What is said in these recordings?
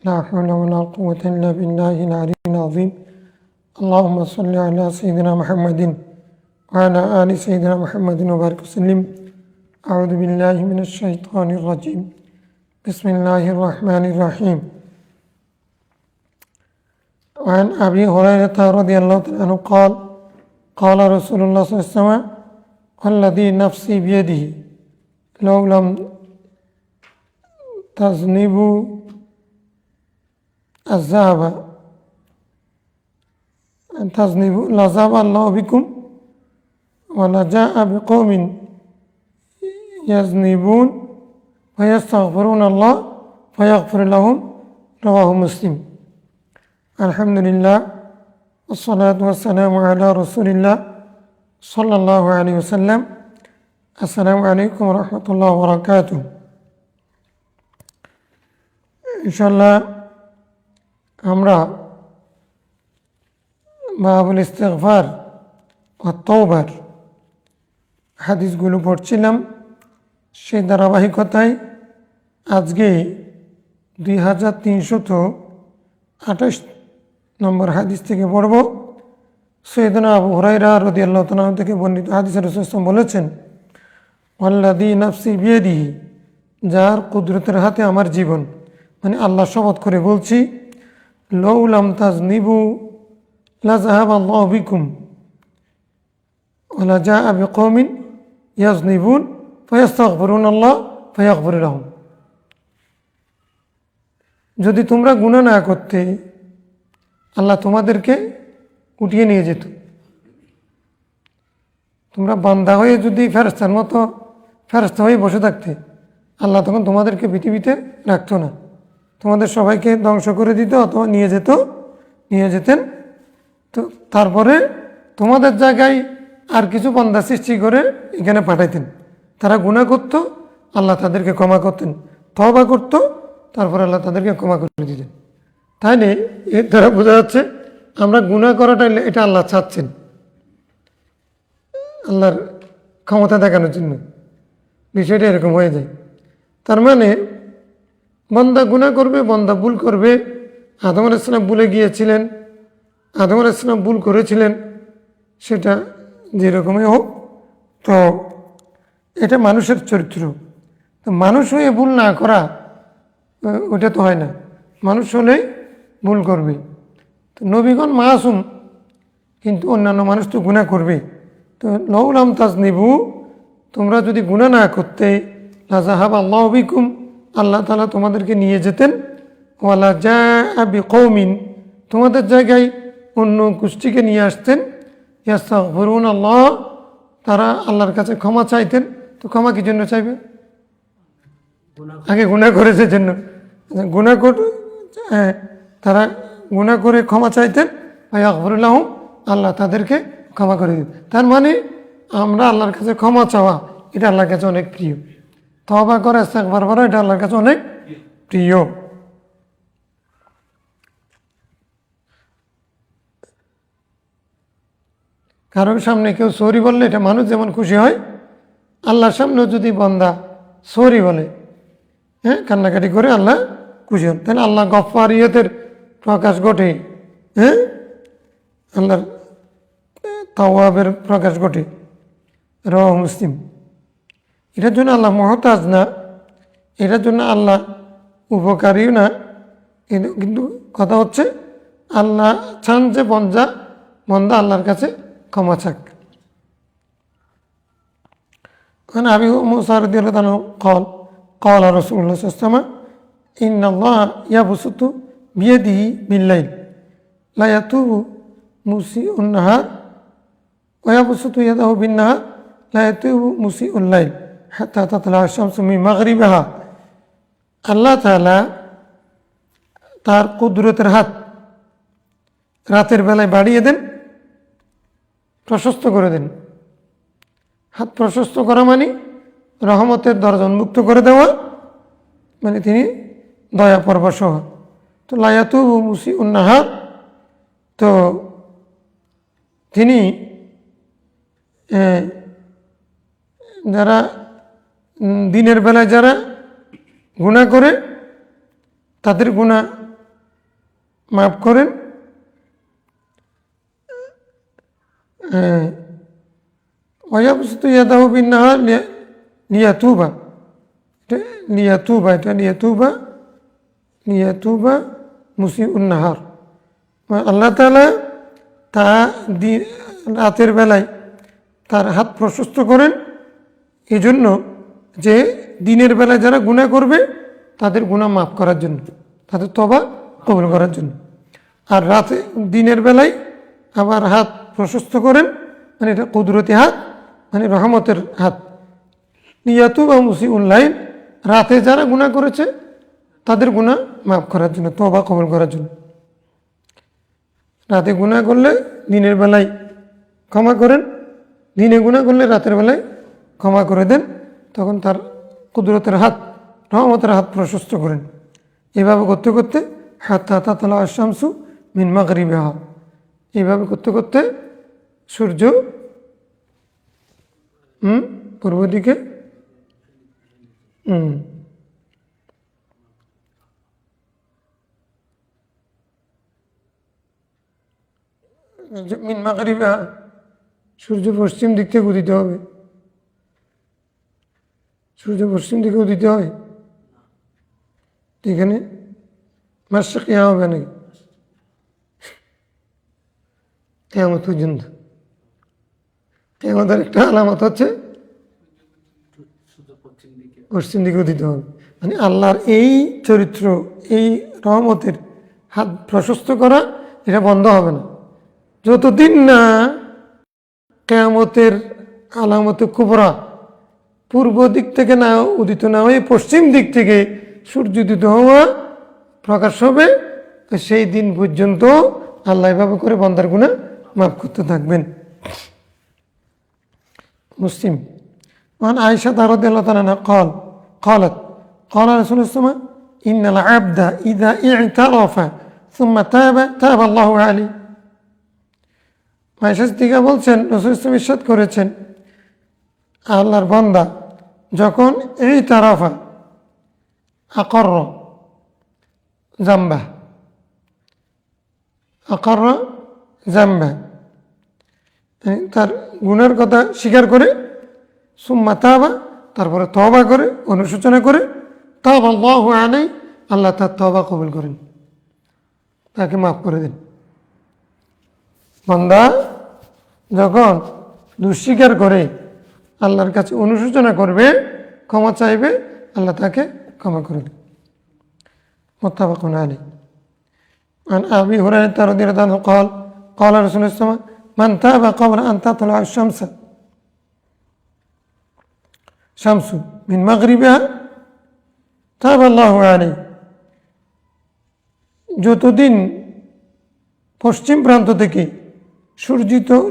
لا حول ولا قوة إلا بالله العلي العظيم. اللهم صل على سيدنا محمد وعلى آل سيدنا محمد وبارك وسلم. أعوذ بالله من الشيطان الرجيم. بسم الله الرحمن الرحيم. وعن أبي هريرة رضي الله عنه قال قال رسول الله صلى الله عليه وسلم والذي نفسي بيده لو لم تذنبوا الذهب لذهب الله بكم ولجاء بقوم يذنبون ويستغفرون الله فيغفر لهم. رواه مسلم. الحمد لله والصلاة والسلام على رسول الله صلى الله عليه وسلم. السلام عليكم ورحمة الله وبركاته. ইনশাআল্লাহ আমরা বাবুল ইস্তিগফার ও তওবার হাদিসগুলো পড়ছিলাম। সেই ধারাবাহিকতায় আজকে 2328 নম্বর হাদিস থেকে পড়ব। সৈয়দনা আবু হুরায়রা রাদিয়াল্লাহু তাআলা থেকে বর্ণিত হাদিসে রাসূল সাল্লাল্লাহু আলাইহি ওয়াসাল্লাম বলেছেন, ওয়াল্লাযী নাফসি বিয়াদিহি, যার কুদরতের হাতে আমার জীবন, মানে আল্লাহ শপথ করে বলছি, লাউ লাম তাযনিবু লাযাহাবাল্লাহু বিকুম ওয়া লাজাআ বিকওমিন ইয়াযনিবুন ফায়াস্তাগফিরুনাল্লাহ ফায়াগফির লাহুম। যদি তোমরা গুনাহ না করতে আল্লাহ তোমাদেরকে উঠিয়ে নিয়ে যেত। তোমরা বান্দা হয়ে যদি ফেরেশতার মতো ফেরেশতা হয়ে বসে থাকতে, আল্লাহ তখন তোমাদেরকে পৃথিবীতে রাখতো না, তোমাদের সবাইকে ধ্বংস করে দিত অথবা নিয়ে যেতেন। তো তারপরে তোমাদের জায়গায় আর কিছু বান্দা সৃষ্টি করে এখানে পাঠাইতেন। তারা গুনাহ করত, আল্লাহ তাদেরকে ক্ষমা করতেন, তওবা করত, তারপর আল্লাহ তাদেরকে ক্ষমা করে দিতেন। তাইলে এর দ্বারা বোঝা যাচ্ছে আমরা গুনাহ করাটা এটা আল্লাহ চাচ্ছেন, আল্লাহর ক্ষমতা দেখানোর জন্য বিষয়টা এরকম হয়ে যায়। তার মানে বান্দা গুনাহ করবে, বান্দা ভুল করবে। আদম আলাইহিস সালাম ভুলে গিয়েছিলেন, আদম আলাইহিস সালাম ভুল করেছিলেন, সেটা যেরকমই হোক। তো এটা মানুষের চরিত্র। তো মানুষ হয়ে ভুল না করা ওটা তো হয় না, মানুষ হলেই ভুল করবে। তো নবীগণ মাসুম, কিন্তু অন্যান্য মানুষ তো গুনাহ করবে। তো লাউ লাম তাযনিবু, তোমরা যদি গুনাহ না করতে, লাযাহাবাল্লাহু বিকুম, আল্লাহ তাআলা তোমাদেরকে নিয়ে যেতেন, ওয়া লাজাআ বিকওমিন, তোমাদের জায়গায় অন্য গোষ্ঠীকে নিয়ে আসতেন, ইয়াস্তাগফিরুনাল্লাহ, তারা আল্লাহর কাছে ক্ষমা চাইতেন। তো ক্ষমা কি জন্য চাইবে? আগে গুনাহ করেছে জন্য। তারা গুনাহ করে ক্ষমা চাইতেন, ফায়াগফির লাহুম, আল্লাহ তাদেরকে ক্ষমা করে দিতেন। তার মানে আমরা আল্লাহর কাছে ক্ষমা চাওয়া এটা আল্লাহর কাছে অনেক প্রিয়। তওবা করা, ইস্তিগফার করা এটা আল্লাহর কাছে অনেক প্রিয়। কারোর সামনে কেউ সরি বললে এটা মানুষ যেমন খুশি হয়, আল্লাহর সামনেও যদি বান্দা সরি বলে, কান্নাকাটি করে আল্লাহ খুশি হন। তাহলে আল্লাহ গফফারিয়তের প্রকাশ ঘটে, আল্লাহর তাওয়াবের প্রকাশ ঘটে। রাওয়াহু মুসলিম। এটার জন্য আল্লাহ মুহতাজ না, এটার জন্য আল্লাহ উপকারীও না, কিন্তু কথা হচ্ছে আল্লাহ চান যে বন্দা আল্লাহর কাছে ক্ষমা চাক। আবি মুসা রাদিয়াল্লাহু আনহু قال قال رسول الله صلى الله عليه وسلم إن الله يبسط بيده بالليل لا يتوب مسيء النهار ويبسط يده بالنهار لا يتوب مسيء الليل حتى تطلع الشمس من مغربها। আল্লাহ তাআলা তার কুদরতের হাত রাতের বেলায় বাড়িয়ে দেন, প্রশস্ত করে দেন। হাত প্রশস্ত করা মানে রহমতের দরজা উন্মুক্ত করে দেওয়া, মানে তিনি দয়া পরবশ হওয়া। তো লায়াতুবু মুসিউন নাহার, তো তিনি যারা দিনের বেলায় যারা গুনাহ করে তাদের গুনাহ মাফ করেন। ওয়াবসুতু ইয়াদাহু বিন-নাহার লিয়াতুবা, এটা লিয়াতুবা মুসিউন নাহার। আল্লাহ তাআলা রাতের বেলায় তার হাত প্রশস্ত করেন এই জন্য যে দিনের বেলায় যারা গুনাহ করবে তাদের গুনাহ মাফ করার জন্য, তাদের তওবা কবুল করার জন্য। আর দিনের বেলায় আবার হাত প্রশস্ত করেন, মানে এটা কুদরতি হাত, মানে রহমতের হাত। লিয়াতুবা মুসিউল লাইল, রাতে যারা গুনাহ করেছে তাদের গুনাহ মাফ করার জন্য, তওবা কবুল করার জন্য। রাতে গুনাহ করলে দিনের বেলায় ক্ষমা করেন, দিনে গুনাহ করলে রাতের বেলায় ক্ষমা করে দেন, তখন তার কুদরতের হাত, রহমতের হাত প্রশস্ত করেন। এভাবে করতে করতে হাত্তা তাতলা আশ-শামসু মিন মাগরিবিহা, এইভাবে করতে করতে সূর্য পূর্ব দিকে মিন মাগরিবিহা, সূর্য পশ্চিম দিক থেকে উদিত হবে। সূর্য পশ্চিম দিকে উদিত হয়, এখানে মাশরিক ইয়া হবে নাকি কিয়ামত পর্যন্ত? কিয়ামতের একটা আলামত হচ্ছে পশ্চিম দিকে উদিত হবে, মানে আল্লাহর এই চরিত্র, এই রহমতের হাত প্রশস্ত করা, এটা বন্ধ হবে না যতদিন না কিয়ামতের আলামতে কুবরা পূর্ব দিক থেকে না উদিত না হয়ে পশ্চিম দিক থেকে সূর্য উদিত হওয়া প্রকাশ হবে। তো সেই দিন পর্যন্ত আল্লাহ এভাবে করে বান্দার গুনাহ মাফ করতে থাকবেন। মুসলিম وعن عائشة رضي الله تعالى عنها قالت قال رسول الله صلى الله عليه وسلم إن العبد إذا اعترف ثم تاب الله عليه। আয়েশা সিদ্দিকা বলছেন, রাসূল সাল্লাল্লাহু আলাইহি ওয়াসাল্লাম ইরশাদ করেছেন, আল্লাহর বান্দা যখন ইতারাফা আকর জাম্বা, তার গুনার কথা স্বীকার করে, সুম্মা তাবা, তারপরে তওবা করে, অনুশোচনা করে, তাবাল্লাহু আলাইহি, আল্লাহ তার তওবা কবুল করেন, তাকে মাফ করে দেন। বান্দা যখন দুঃস্বীকার করে আল্লাহর কাছে অনুশোচনা করবে, ক্ষমা চাইবে, আল্লাহ তাকে ক্ষমা করে দেন। মুত্তাফাকুন আলাইহি। عن أبي هريرة رضي الله عنه قال قال رسول الله صلى الله عليه وسلم من تاب قبل أن تطلع الشمس من مغربها تاب الله عليه। যতদিন পশ্চিম প্রান্ত থেকে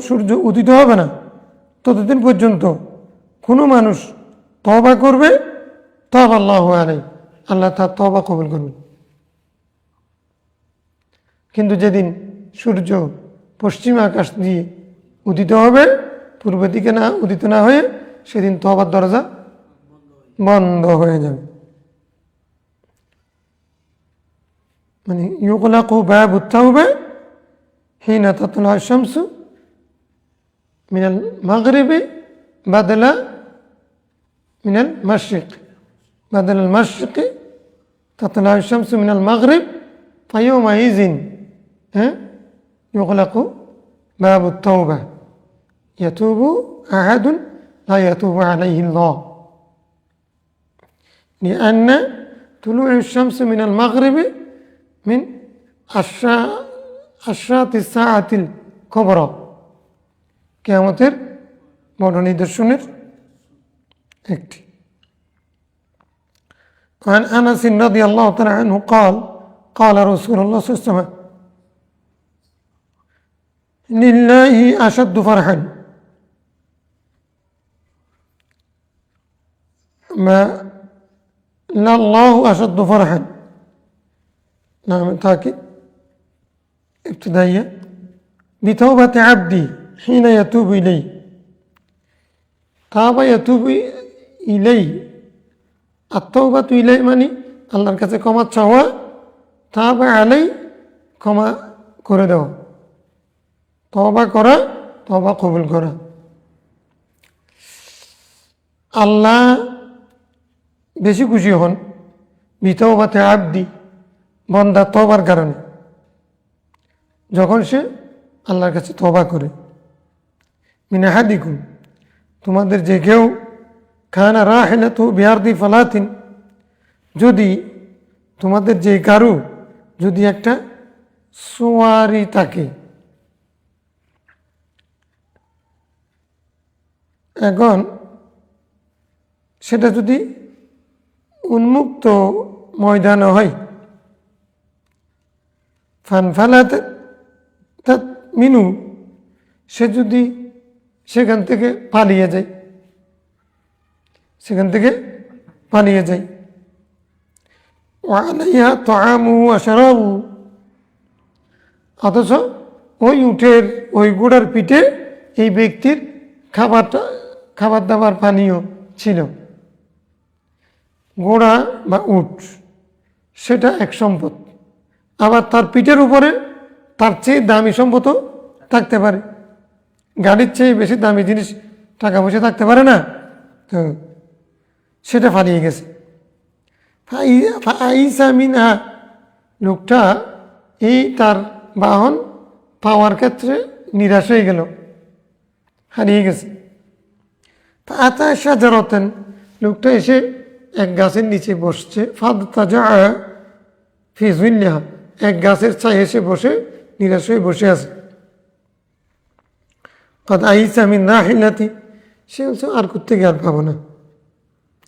সূর্য উদিত হবে না ততদিন পর্যন্ত কোনো মানুষ তওবা করবে, তাবাল্লাহু আলাইহি, আল্লাহ তার তওবা কবুল করবেন। কিন্তু যেদিন সূর্য পশ্চিম আকাশ দিয়ে উদিত হবে, পূর্ব দিকে না উদিত না হয়ে, সেদিন তওবার দরজা বন্ধ হয়ে যাবে। মানে ইউগলাকু বাবুত তাওবা হিনা তাতলা আশ-শামসু মিনাল মাগরিবি বাদলা মিনাল মাশরিক, বাদলাল মাশরিকি তাতলা আশ-শামসু মিনাল মাগরিব ফায়াউমাইযিন ইউগলাকু বাবুত তাওবা ইয়াতুবু আহাদুন লা ইয়াতুবু আলাইহি আল্লাহ লিআন্না তুলু'আ আশ-শামসি মিনাল মাগরিবি মিন আশরাতিস সাআতিল কুবরা, কিয়ামতের বড় নিদর্শনের একটি। عن أنس رضي الله تعالى عنه قال قال رسول الله صلى الله عليه وسلم لله أشد فرحا ما لله أشد فرحا، نعم تاكيد ابتدائية، بتوبة عبدي حين يتوب إليه، تاب يتوب إليه، التوبة إليه মানে আল্লাহর কাছে ক্ষমা চাওয়া, তাবা আলাই, ক্ষমা করে দেওয়া, তওবা করা, তওবা কবুল করা। আল্লাহ বেশি খুশি হন বিতওবাতে আবদি, বান্দা তওবার কারণে, যখন সে আল্লাহর কাছে তওবা করে। মিন আহাদিকুম, তোমাদের যে কেউ, কানা রাহিলাতুহু বিআরদি ফালাতিন, যদি তোমাদের যে কারু যদি একটা সোয়ারি থাকে, এখন সেটা যদি উন্মুক্ত ময়দান হয়, ফানফালাত মিনু, সে যদি সেখান থেকে পালিয়ে যায়, সেখান থেকে পালিয়ে যায়, ওয়ালাইহা তাআমুহু ওয়া শারাবুহু, অথচ ওই উটের ওই ঘোড়ার পিঠে এই ব্যক্তির খাবার দাবার পানীয় ছিল। ঘোড়া বা উট সেটা এক সম্পদ, আবার তার পিঠের উপরে তার চেয়ে দামি সম্পদও থাকতে পারে। গাড়ির চেয়ে বেশি দামি জিনিস টাকা পয়সা থাকতে পারে না, তো সেটা ফালিয়ে গেছে। আইসা মিনহা, লোকটা এই তার বাহন পাওয়ার ক্ষেত্রে নিরাশ হয়ে গেল, হারিয়ে গেছে। আতা শাজারাতান, লোকটা এসে এক গাছের নিচে বসছে। ফাদতাজা ফি যিল্লিহা, এক গাছের ছায়ে এসে বসে নিরাশ হয়ে বসে আছে। কদ আইসা মিন রাহিলাতি, সে বলছে আর কোত্থেকে আর পাবো না,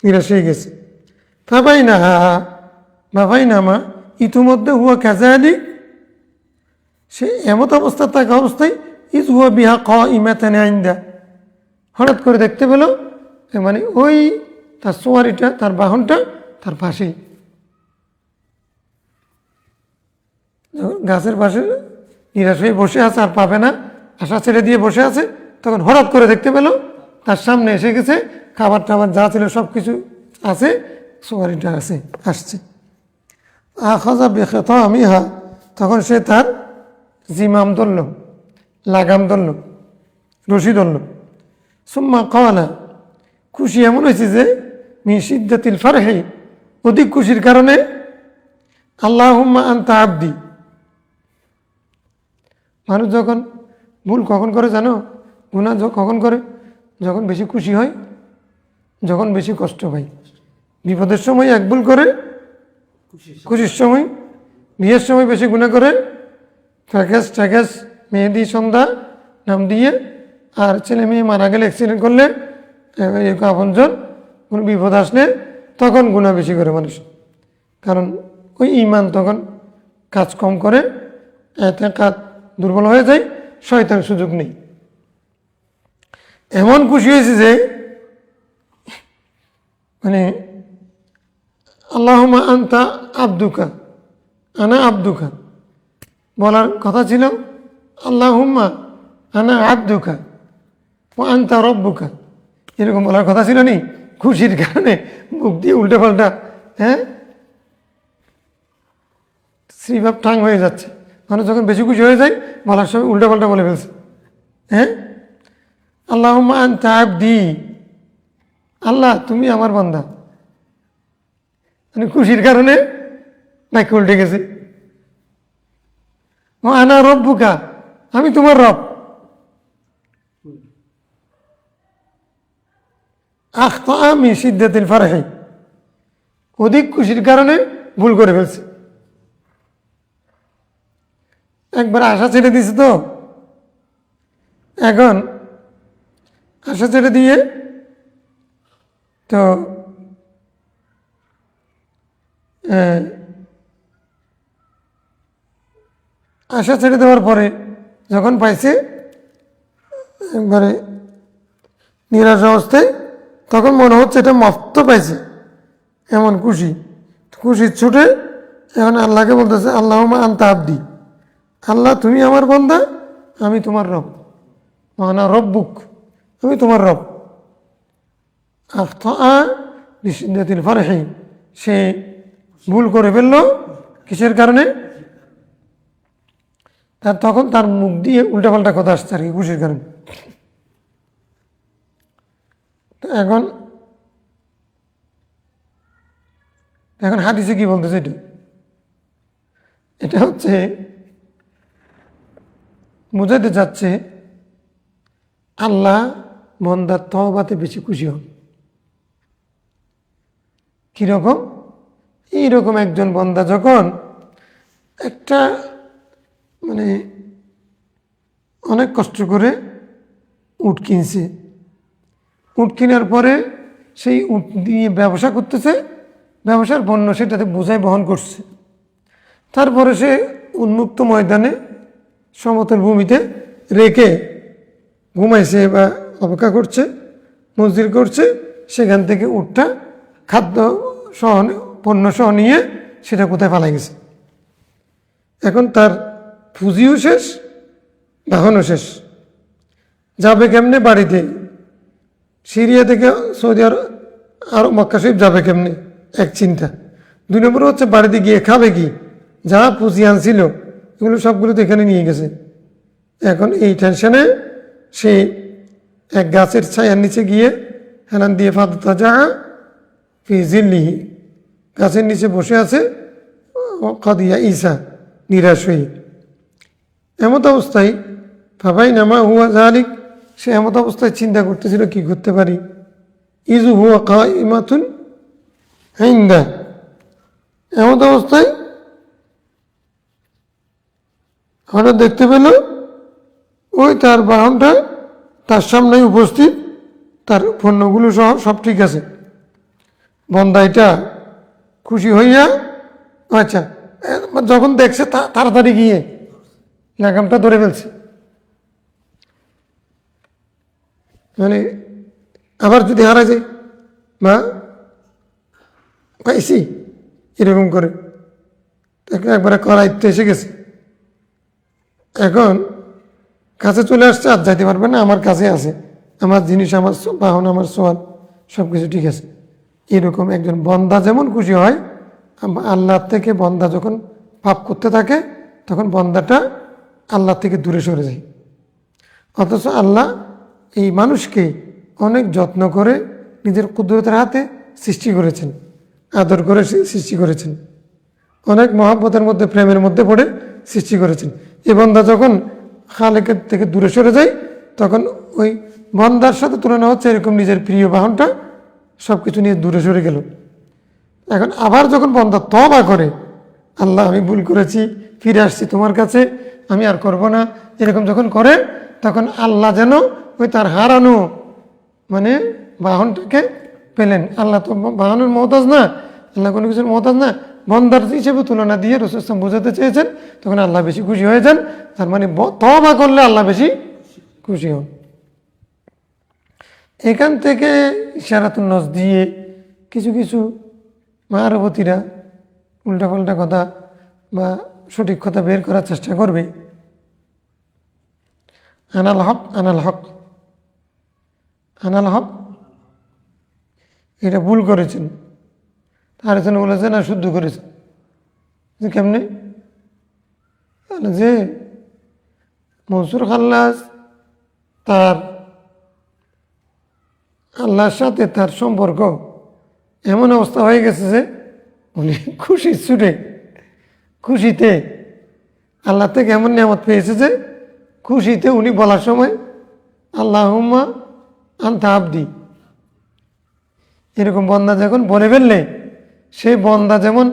নিরাশ হয়ে গেছে। বাবাইনামা, ইতিমধ্যে হুয়া কাযালিক, সে এমত অবস্থা থাকা অবস্থায়, ইজ হুয়া বিহা কাইমাতান ইনদা, হঠাৎ করে দেখতে পেল মানে ওই তার সোয়ারিটা, তার বাহনটা তার পাশেই, গাছের পাশে নিরাশ হয়ে বসে আছে, আর পাবে না, আশা ছেড়ে দিয়ে বসে আছে। তখন হঠাৎ করে দেখতে পেল তার সামনে এসে গেছে, খাবার টাবার যা ছিল সব কিছু আছে, সোয়ারিটা আসছে। আখাযা বিখিতামিহা, তখন সে তার জিমাম ধরল, লাগাম ধরল, রশি ধরল। সুম্মা ক্বালা, খুশি এমন হয়েছে যে মিন শিদ্দাতিল ফারহি, অধিক খুশির কারণে, আল্লাহুম্মা আনতা আবদি। মানুষ যখন ভুল কখন করে জানো, গুনাহ কখন করে? যখন বেশি খুশি হয়, যখন বেশি কষ্ট পায়। বিপদের সময় এক ভুল করে, খুশির সময়, বিয়ের সময় বেশি গুনাহ করে, ট্যাকেস মেহেদি সন্ধ্যা নাম দিয়ে, আর ছেলে মেয়ে মারা গেলে, অ্যাক্সিডেন্ট করলে, আপনজন কোনো বিপদ আসলে তখন গুনাহ বেশি করে মানুষ, কারণ ওই ঈমান তখন কাজ কম করে, এতে কাজ দুর্বল হয়ে যায়, শয়তান সুযোগ নেই। এমন খুশি হয়েছে যে মানে আল্লাহুম্মা আনতা আবদুকা, আনা আবদুকা বলার কথা ছিল, আল্লাহুম্মা আনা আবদুকা ওয়া আনতা রব্বুকা, এরকম বলার কথা ছিল নি। খুশির কারণে মুখ দিয়ে উল্টে পাল্টা, শ্রীভাব ঠাং হয়ে যাচ্ছে। মানুষ যখন বেশি খুশি হয়ে যায়, বলার সময় উল্টা পাল্টা বলে ফেলছে। আল্লাহুম্মা আনতা আবদি, আল্লাহ তুমি আমার বান্দা, মানে খুশির কারণে বাক্য উল্টে গেছে। আনা রব্বুকা, আমি তোমার রব। আখতা মিন শিদ্দাতিল ফারহি, অধিক খুশির কারণে ভুল করে ফেলছে। একবার আশা ছেড়ে দিছে, তো এখন আশা ছেড়ে দিয়ে তো আশা ছেড়ে দেওয়ার পরে যখন পাইছে একবারে নিরাশ অবস্থায়, তখন মনে হচ্ছে এটা মস্ত পাইছে, এমন খুশির ছুটে এখন আল্লাহকে বলতেছে, আল্লাহুম্মা আনতা আবদি, আল্লাহ তুমি আমার বান্দা, আমি তোমার রব, মানা রব্বুক, আমি তোমার রব। আখতা বিশিদ্দাতিল ফারহি, সে ভুল করে ফেলল কিসের কারণে? তখন তার মুখ দিয়ে উল্টাপাল্টা কথা আসছে আর কি খুশির কারণে। তো এখন এখন হাদিসে কি বলতেছে এটা? এটা হচ্ছে বোঝাতে চাচ্ছে আল্লাহ বান্দার তওবাতে বেশি খুশি হন। কীরকম? এইরকম একজন বান্দা যখন একটা মানে অনেক কষ্ট করে উট কিনছে, উট কেনার পরে সেই উট দিয়ে ব্যবসা করতেছে, ব্যবসার পণ্য সেটাতে বোঝাই বহন করছে, তারপরে সে উন্মুক্ত ময়দানে সমতল ভূমিতে রেখে ঘুমাইছে বা অপেক্ষা করছে, মজদুর করছে, সেখান থেকে উটটা খাদ্য সহ পণ্য সহ নিয়ে সেটা কোথায় পালাই গেছে। এখন তার পুঁজিও শেষ, বাহনও শেষ, যাবে কেমনে বাড়িতে? সিরিয়া থেকে সৌদি আর মক্কা শরীফ যাবে কেমনে এক চিন্তা। 2 নম্বর হচ্ছে বাড়িতে গিয়ে খাবে কি? যা পুঁজি আনছিল এগুলো সবগুলো তো এখানে নিয়ে গেছে। এখন এই টেনশনে সে এক গাছের ছায়ার নিচে গিয়ে হেলান দিয়ে ফাদতা যাহা ফি জিল্লিহি, গাছের নিচে বসে আছে, কাদিয়া ঈসা, নিরাশ হয়ে। এমত অবস্থায় ভাবাই নামা হুয়া জালিক, সে এমত অবস্থায় চিন্তা করতেছিল কি করতে পারি। ইজু হুয়া কাইমাতুন ইনদা, এমত অবস্থায় হঠাৎ দেখতে পেল ওই তার বাহনটা তার সামনেই উপস্থিত, তার পণ্যগুলো সহ সব ঠিক আছে। বন্দা এটা খুশি হইয়া আচ্ছা যখন দেখছে তাড়াতাড়ি গিয়ে লাগামটা ধরে ফেলছে, মানে আবার যদি হারা যায় বা পাইছি এরকম করে একবারে করাইতে এসে গেছে। এখন কাছে চলে আসছে, আর যাইতে পারবে না, আমার কাছে আছে, আমার জিনিস, আমার বাহন, আমার সোয়াল সব কিছু ঠিক আছে। এরকম একজন বন্দা যেমন খুশি হয়, আল্লাহর থেকে বন্দা যখন পাপ করতে থাকে তখন বন্দাটা আল্লাহ থেকে দূরে সরে যায়। অথচ আল্লাহ এই মানুষকে অনেক যত্ন করে নিজের কুদরতের হাতে সৃষ্টি করেছেন, আদর করে সৃষ্টি করেছেন, অনেক মহব্বতের মধ্যে, প্রেমের মধ্যে পড়ে সৃষ্টি করেছেন। এই বন্দা যখন খালেকের থেকে দূরে সরে যায় তখন ওই বন্দার সাথে তুলনা হচ্ছে এরকম নিজের প্রিয় বাহনটা সব কিছু নিয়ে দূরে সরে গেল। এখন আবার যখন বন্দা তওবা করে, আল্লাহ আমি ভুল করেছি, ফিরে আসছি তোমার কাছে, আমি আর করব না, এরকম যখন করে তখন আল্লাহ যেন ওই তার হারানো মানে বাহনটাকে পেলেন। আল্লাহ তো বাহনের মহতাজ না, আল্লাহ কোনো কিছুর মহতাজ না, বন্দার হিসেবে তুলনা দিয়ে রাসূল সাল্লাল্লাহু আলাইহি ওয়াসাল্লাম বোঝাতে চেয়েছেন, তখন আল্লাহ বেশি খুশি হয়ে যান। তার মানে তওবা করলে আল্লাহ বেশি খুশি হন। এখান থেকে ইশারাতুন নস দিয়ে কিছু কিছু মারবতীরা উল্টাপাল্টা কথা বা সঠিক কথা বের করার চেষ্টা করবে। আনাল হক, আনাল হক, আনাল হক, এটা ভুল করেছেন, তার জন্য বলেছেন আর শুদ্ধ করেছেন। যে কেমনে? যে মনসুর খাল্লাস তার আল্লাহর সাথে তার সম্পর্ক এমন অবস্থা হয়ে গেছে যে উনি খুশি ছুটে, খুশিতে আল্লাহ থেকে এমন নিয়ামত পেয়েছে যে খুশিতে উনি বলার সময় আল্লাহুম্মা আনতা আবদি, এরকম বন্দা যখন বলে ফেললে, সেই বন্দা যেমন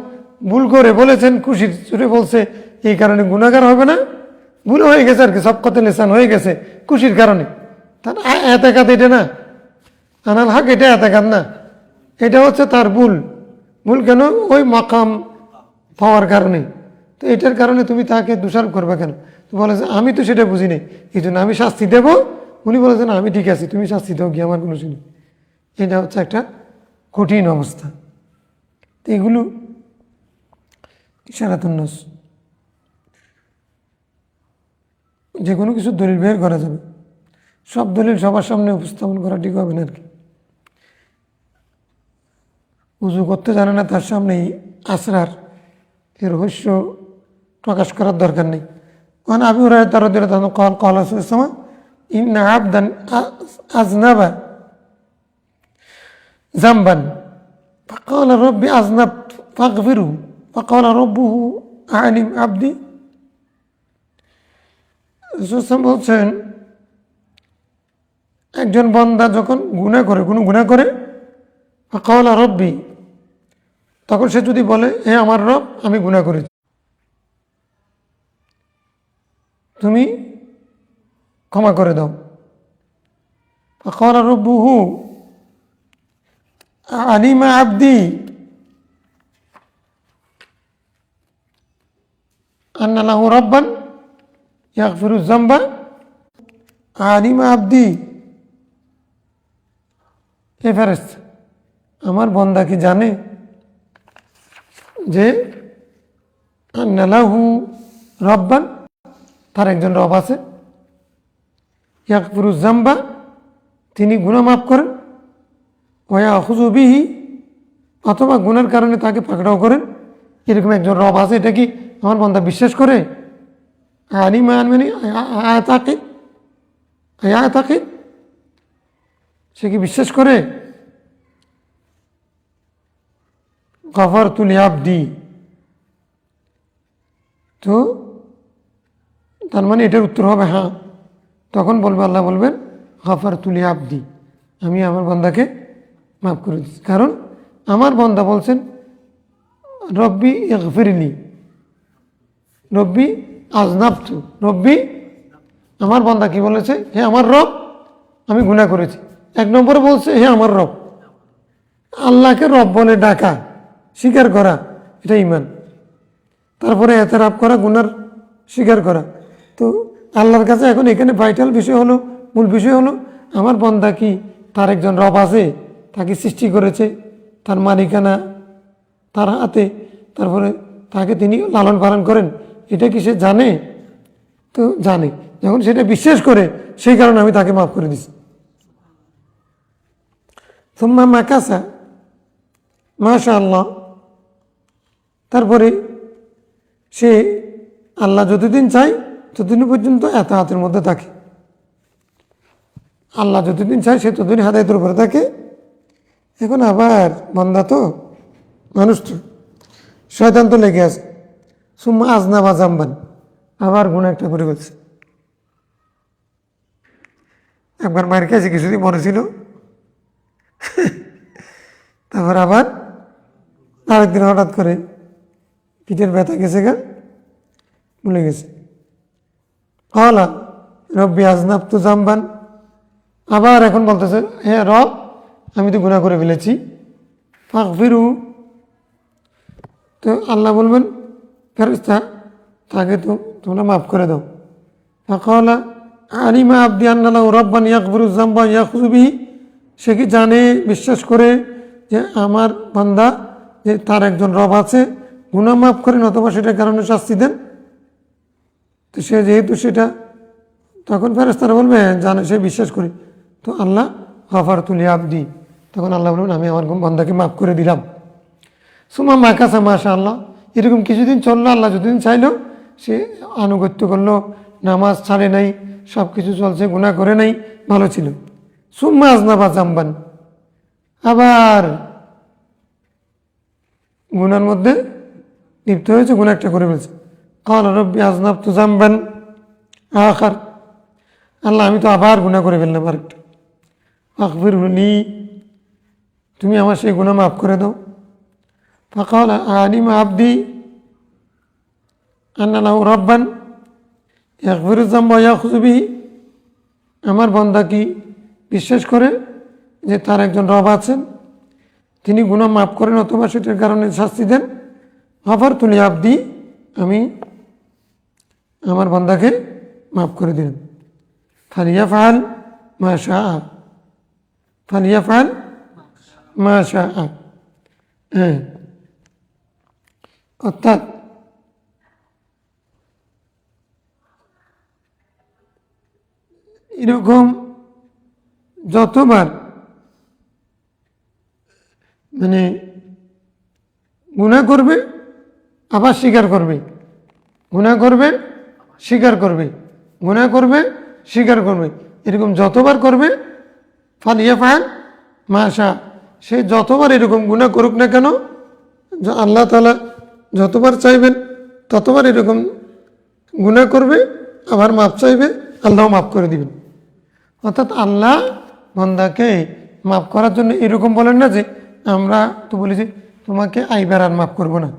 ভুল করে বলেছেন, খুশির ছুটে বলছে, এই কারণে গুনাহগার হবে না, ভুল হয়ে গেছে আর কি, সব কথা লেসান হয়ে গেছে খুশির কারণে। তার এতেকাত এটা না, আনাল হক এটা এতেকাত না, এটা হচ্ছে তার ভুল। ভুল কেন? ওই মাকাম পাওয়ার কারণে। তো এটার কারণে তুমি তাকে দোষারোপ করবে কেন? তো বলেছে আমি তো সেটা বুঝি নাই, এই জন্য আমি শাস্তি দেবো। উনি বলেছেন আমি ঠিক আছি, তুমি শাস্তি দাও গিয়ে, আমার কোনো শুনি। এটা হচ্ছে একটা কঠিন অবস্থা। তো এগুলো ইশারাতুন নস, যে কোনো কিছু দলিল বের করা যাবে, সব দলিল সবার সামনে উপস্থাপন করা ঠিক হবে না আর কি। উজু করতে জানে না তার সামনে আসরার এর রহস্য প্রকাশ করার দরকার নেই। وعن أبي هريرة رضي الله عنه قال قال رسول الله صلى الله عليه وسلم إن عبدا أذنب ذنبا فقال ربي أذنبت فاغفره فقال ربه أعلم عبدي রাসূল বলছেন একজন বান্দা যখন গুনাহ করে কোনো গুনাহ করে ফাকালা রব্বি, তখন সে যদি বলে হে আমার রব আমি গুনাহ করেছি, তুমি ক্ষমা করে দাও। ফাকালা রব্বুহু আলিমা আবদি আন্না লাহু রাব্বান ইয়াগফিরুয যামবা আলিমা আবদি, হে ফেরেশতা আমার বান্দা কি জানে যে আন্না লাহু রাব্বান, তার একজন রব আছে, ইয়াগফিরুয যামবা তিনি গুনাহ মাফ করেন, ওয়া ইয়াখুযু বিহি অথবা গুনার কারণে তাকে পাকড়াও করেন, এরকম একজন রব আছে। এটা কি আমার বান্দা বিশ্বাস করে? আলিমা মানে আয়াতাকিদ, সে কি বিশ্বাস করে? গফারতু লিআবদি, তো তার মানে এটার উত্তর হবে হ্যাঁ। তখন বলবে আল্লাহ বলবেন গফারতু লিআবদি, আমি আমার বান্দাকে মাফ করে দিচ্ছি। কারণ আমার বান্দা বলছেন রব্বি ইগফিরলি, রব্বি আজনাবতু, রব্বি আমার বান্দা কি বলেছে? হে আমার রব আমি গুনাহ করেছি। এক নম্বরে বলছে হে আমার রব, আল্লাহকে রব বলে ডাকা, স্বীকার করা, এটা ঈমান। তারপরে এতরাফ করা, গুনার স্বীকার করা। তো আল্লাহর কাছে এখন এখানে ভাইটাল বিষয় হলো, মূল বিষয় হলো আমার বান্দা কি তার একজন রব আছে, তাকে সৃষ্টি করেছে, তার মালিকানা তার হাতে, তারপরে তাকে তিনি লালন পালন করেন, এটা কি সে জানে? তো জানে। যখন সেটা বিশ্বাস করে সেই কারণে আমি তাকে মাফ করে দিছি। সুম্মা মাকাসা মাশাআল্লাহ, তারপরে সে আল্লাহ যতদিন চাই ততদিন পর্যন্ত এতাআতের মধ্যে থাকে। আল্লাহ যতদিন চায় সে ততদিন হেদায়েতের উপরে থাকে। এখন আবার বান্দা তো মানুষ তো, শয়তান তো লেগে আছে। সুম্মা আজনাবা জামবান, আবার গুনাহ একটা করে ফেলছে। একবার মায়ের কাছে কিছুদিন মনে ছিল, তারপর আবার আরেকদিন হঠাৎ করে পিঠের ব্যথা গেছে, গা ভুলে গেছে। কলা রব্বি আজনাবতু জামবান, আবার এখন বলতেছে হে রব আমি তো গুনাহ করে ফেলেছি, ফাগফিরু, তো আল্লাহ বলবেন ফেরেশতা তাকে তো তোমরা মাফ করে দাও। ফাকালা আলিমা আবদি আন্না লাহু রাব্বান ইয়াগফিরুয যামবা ওয়া ইয়াখুযু বিহি, সে কি জানে, বিশ্বাস করে যে আমার বান্দা যে তার একজন রব আছে, গুনাহ মাফ করেন অথবা সেটার কারণে শাস্তি দেন। তো সে যেহেতু সেটা, তখন ফেরেশতারা বলবে জানে, সে বিশ্বাস করে। তো আল্লাহ গফারতু লিআবদি, তখন আল্লাহ বলবেন আমি আমার বান্দাকে মাফ করে দিলাম। সুম্মা মাকাসা মাশাআল্লাহ, এরকম কিছুদিন চললো, আল্লাহ যতদিন চাইলো সে আনুগত্য করলো, নামাজ ছাড়ে নাই, সব কিছু চলছে, গুনাহ করে নাই, ভালো ছিল। সুম্মা আজনাবা জামবান, আবার গুনার মধ্যে লিপ্ত হয়েছে, গুনাহ একটা করে ফেলছে। ক্বালা রব্বি আযনাবতু যামবান আখার, আল্লাহ আমি তো আবার গুনাহ করে ফেললাম আরেকটা, ফাগফিরহু লি, তুমি আমার সেই গুনাহ মাফ করে দাও। ফাকালা আলিমা আবদি আন্না লাহু রাব্বান ইয়াগফিরুয যামবা ওয়া ইয়াখুযু বিহি, আমার বান্দা কি বিশ্বাস করে যে তার একজন রব আছেন, তিনি গুনাহ মাফ করেন অথবা সেটার কারণে শাস্তি দেন। গফারতু লিআবদি, আমি আমার বান্দাকে মাফ করে দিলাম। ফালিয়াফআল মা শাআ, ফালিয়াফআল মা শাআ, হ্যাঁ, অর্থাৎ এরকম যতবার মানে গুনাহ করবে আবার স্বীকার করবে, গুনাহ করবে স্বীকার করবে, গুনাহ করবে, স্বীকার করবে, এরকম যতবার করবে ফালিয়াফআল মা শা, সে যতবার এরকম গুনাহ করুক না কেন আল্লাহ তাআলা যতবার চাইবেন ততবার এরকম গুনাহ করবে, আবার মাপ চাইবে, আল্লাহ মাফ করে দিবেন। অর্থাৎ আল্লাহ বান্দাকে মাফ করার জন্য এরকম বলেন না যে আমরা তো বলি যে তোমাকে আইবার আর মাফ করবো না।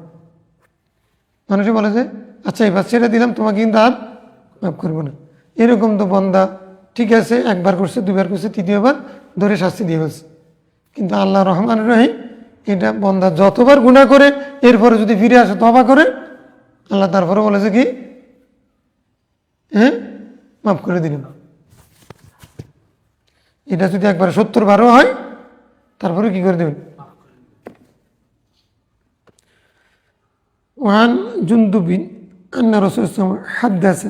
মানুষে বলে যে আচ্ছা এবার ছেড়ে দিলাম, তোমাকে কিন্তু আর মাফ করবো না। এরকম তো বান্দা ঠিক আছে, একবার করছে, দুইবার করছে, তৃতীয়বার ধরে শাস্তি দিয়ে ফেলছে। কিন্তু আল্লাহ রহমান রহিম, এটা বান্দা যতবার গুনাহ করে এরপরে যদি ফিরে আসে তওবা করে, আল্লাহ তারপরে বলেছে কি হ্যাঁ মাফ করে দিলেন। এটা যদি একবার 70 বারও হয় তারপরে কি করে দেবেন। وعن جندب أن رسول الله صلى الله عليه وسلم حدث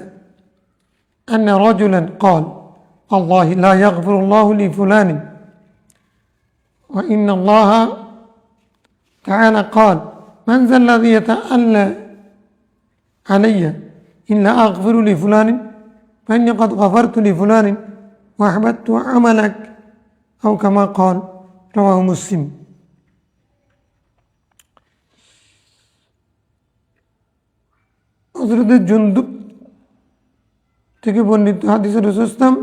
أن رجلا قال والله لا يغفر الله لفلان وإن الله تعالى قال من ذا الذي يتألى علي إلا أغفر لفلان فإني قد غفرت لفلان وأحببت عملك أو كما قال رواه مسلم। হযরত জুনদুব থেকে বর্ণিত হাদিসে রাসূল সাল্লাল্লাহু আলাইহি ওয়াসাল্লাম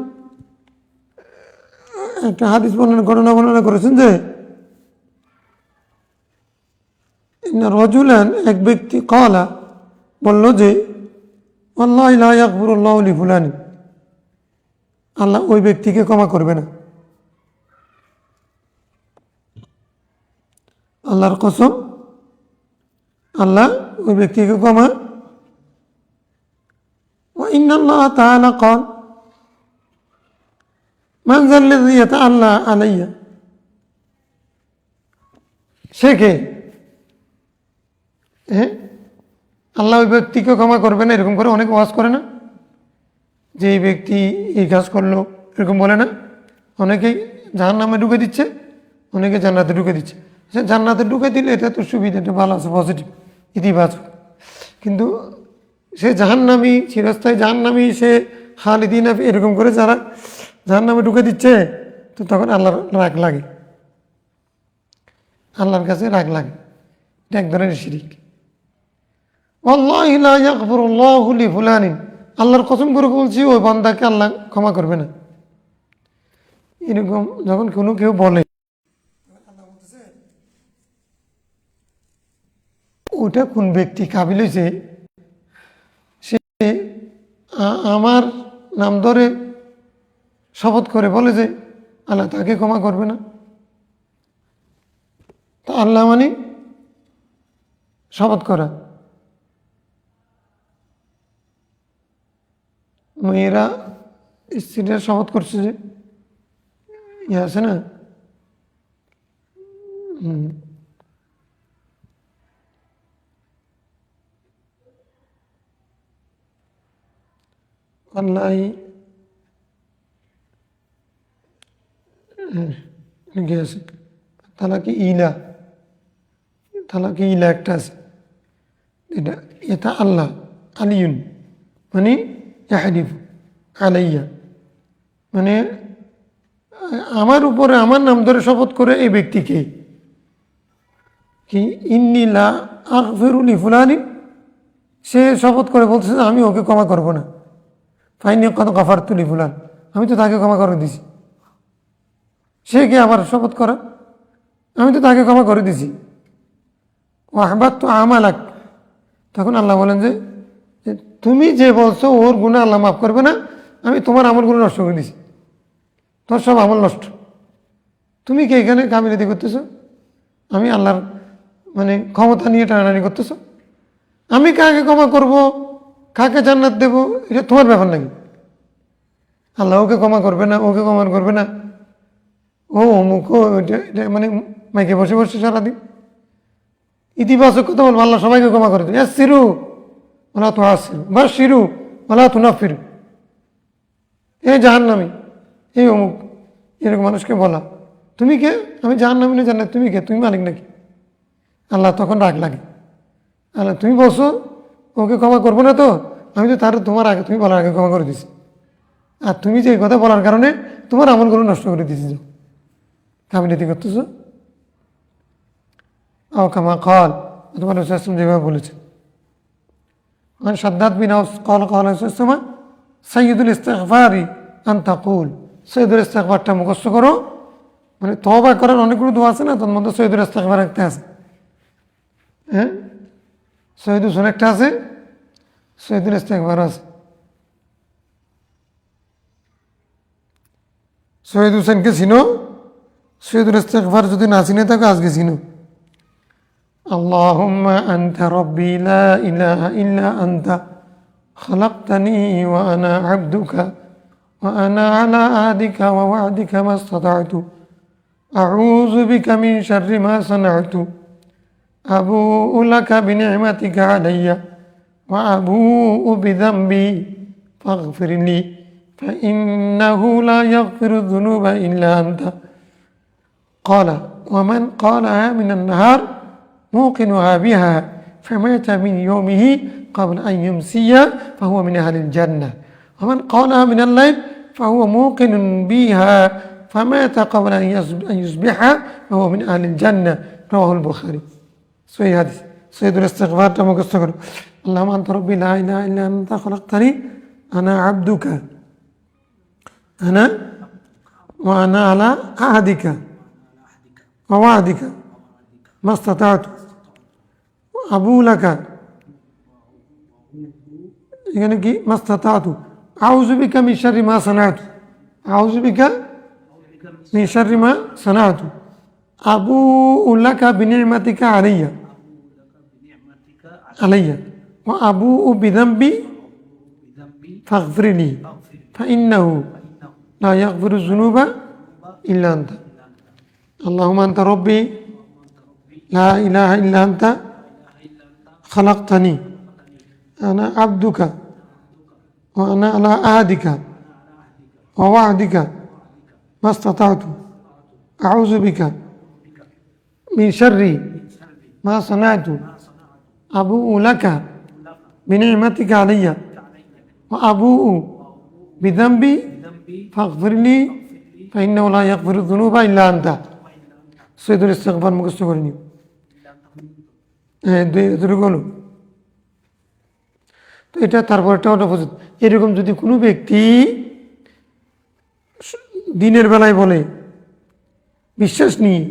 একটা হাদিস বর্ণনা করেছেন যে রজুলান, এক ব্যক্তি, ক্বালা বলল যে ওয়াল্লাহি লা ইয়াগফিরুল্লাহু লিফুলানি, আল্লাহ ওই ব্যক্তিকে ক্ষমা করবে না। আল্লাহর কসম, আল্লাহ ওই ব্যক্তিকে ক্ষমা। وإن الله تعالى قال من ذا الذي يتألى علي, সে কে? হ্যাঁ, আল্লাহ ওই ব্যক্তিকে ক্ষমা করবে না, এরকম করে অনেকে ওয়াজ করে না যে এই ব্যক্তি এই কাজ করলো, এরকম বলে না। অনেকেই জাহান্নামে ঢুকে দিচ্ছে, অনেকে জান্নাতে ঢুকে দিচ্ছে। সে জান্নাতে ঢুকে দিলে এটা তো সুবিধা, এটা ভালো আছে, পজিটিভ, ইতিবাচক। কিন্তু সে জাহান্নামী, চিরস্থায়ী জাহান্নামী, সে খালিদিন এরকম করে যারা জাহান্নামে ঢুকে দিচ্ছে, তো তখন আল্লাহর রাগ লাগে, আল্লাহর কাছে রাগ লাগে। এটা এক ধরনের শিরিক। ওয়াল্লাহি লা ইয়াগফিরুল্লাহু লিফুলানিন, আল্লাহর কসম করে বলছি ওই বান্দাকে আল্লাহ ক্ষমা করবে না। এরকম যখন কোনো কেউ বলে, ওটা কোন ব্যক্তি কাবিল হয়েছে, সে আমার নাম ধরে শপথ করে বলে যে আল্লাহ তাকে ক্ষমা করবে না। তা আল্লাহ মানে শপথ করা। মেয়েরা স্ত্রীরা শপথ করছে যে ইয়ে আছে না, আল্লাহ কি আছে, তালাকি ইলা, তালাকি ইলা একটা আছে, এটা এটা আল্লাহ আলিউন মানে ইয়াহলিফু আলাইয়া, মানে আমার উপরে আমার নাম ধরে শপথ করে এই ব্যক্তিকে কি ইন্নী লা আগফিরু লিফুলানি, সে শপথ করে বলছে আমি ওকে ক্ষমা করবো না। ফাইনি কত গাফারতু লিফুলান, আমি তো তাকে ক্ষমা করে দিছি। সে কি আবার শপথ করা, আমি তো তাকে ক্ষমা করে দিছি। ও আহবাবতু আমালাক, তখন আল্লাহ বলেন যে তুমি যে বলছো ওর গুনাহ আল্লাহ মাফ করবে না, আমি তোমার আমলগুলো নষ্ট করে দিছি, তোর সব আমল নষ্ট। তুমি কি এখানে কামিলাতি করতেছো? আমি আল্লাহর মানে ক্ষমতা নিয়ে টানাটানি করতেছো। আমি কাকে ক্ষমা করব, কাকে জান্নাত দেব, এটা তোমার ব্যাপার নাকি? আল্লাহ ওকে ক্ষমা করবে না, ওকে ক্ষমা করবে না, ও অমুক, এটা মানে মাইকে বসে বসে সারাদিন ইতিবাচক কথা বলবো, আল্লাহ সবাইকে ক্ষমা করে দেবে। সিরু ওলা তো আসিরু বা শিরু ওলা তো না ফিরু, এই জাহান্নামী, এই অমুক, এরকম মানুষকে বলা। তুমি কে? আমি জাহান্নামী না জান্নাত, তুমি কে? তুমি মালিক নাকি? আল্লাহ তখন রাগ লাগে। আল্লাহ তুমি বলছো ওকে ক্ষমা করবো না, তো আমি তো তার তোমার আগে, তুমি বলার আগে ক্ষমা করে দিছি, আর তুমি যে কথা বলার কারণে তোমার আমলগুলো নষ্ট করে দিয়েছি, যাও কাবিলিতি করতেছ। কামা কল, তোমার রসুল যেভাবে বলেছেন। সাদ্দাত বিন আউস কল কল রসুল সাইয়্যিদুল ইস্তিগফারি আন তাকুল, সৈয়দুল ইস্তিগফারটা মুখস্থ করো। মানে তওবা করার অনেকগুলো দোয়া আছে না, তার মধ্যে সৈয়দুল ইস্তিগফার একটা আছে। হ্যাঁ, সৈয়দ হুসেন একটা আছে, সৈয়দুল ইস্তিগফার আছে। সৈয়দ হুসেনকে চিনো, সৈয়দুল ইস্তিগফার যদি না চিনে থাকো আজকে চিনো। আল্লাহুম্মা আনতা রাব্বি লা ইলাহা ইল্লা আনতা খালাকতানি ওয়া আনা আবদুকা ওয়া আনা আলা আহদিকা ওয়া ওয়া'দিকা মাসতাতা'তু আউযু বিকা মিন শাররি মা সানা'তু আবু'ু লাকা বিনি'মাতিকা আলাইয়া ওয়া আবু'ু বিযামবি ফাগফিরলি ফাইন্নাহু লা ইয়াগফিরু যুনুবা ইল্লা আনতা। قال ومن قالها من النهار موقنها بها فمات من يومه قبل أن يمسي فهو من أهل الجنة ومن قالها من الليل فهو موقن بها فمات قبل أن يصبح فهو من أهل الجنة رواه البخاري. صحيح حديث. سيد الاستغفار تمكستغفر اللهم أنت ربي لا إله إلا أنت خلقتني أنا عبدك أنا وأنا على عهدك ووعدك ما استطعت أبو لك يعني কি ما استطعت أعوذ بك من شر ما صنعت أعوذ بك من شر ما صنعت أبوء لك بنعمتك علي وأبوء بذنبي فاغفر لي فإنه لا يغفر الذنوب إلا أنت اللهم أنت ربي لا إله إلا أنت خلقتني أنا عبدك وأنا على عهدك ووعدك ما استطعت أعوذ بك من شر ما صنعت أبوء لك بنعمتك علي وأبوء بذنبي فاغفر لي فإنه لا يغفر الذنوب إلا أنت সৈয়দুল ইস্তিগফার মুখস্থ করে নিও। হ্যাঁ, দুটো তো এটা তারপরটা অপোজিট। এরকম যদি কোনো ব্যক্তি দিনের বেলায় বলে বিশ্বাস নিয়ে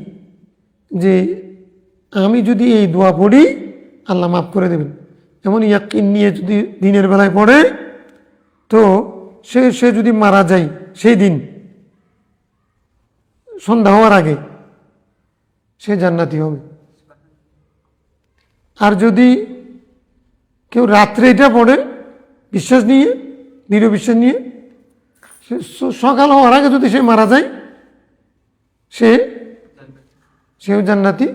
যে আমি যদি এই দোয়া পড়ি আল্লাহ মাফ করে দেবেন, এমন ইয়াকিন নিয়ে যদি দিনের বেলায় পড়ে, তো সে যদি মারা যায় সেই দিন সন্ধ্যা হওয়ার আগে সে জান্নাতি হবে। আর যদি কেউ রাত্রে এটা পড়ে বিশ্বাস নিয়ে, দৃঢ় বিশ্বাস নিয়ে, সকাল হওয়ার আগে যদি সে মারা যায় সেও জান্নাতি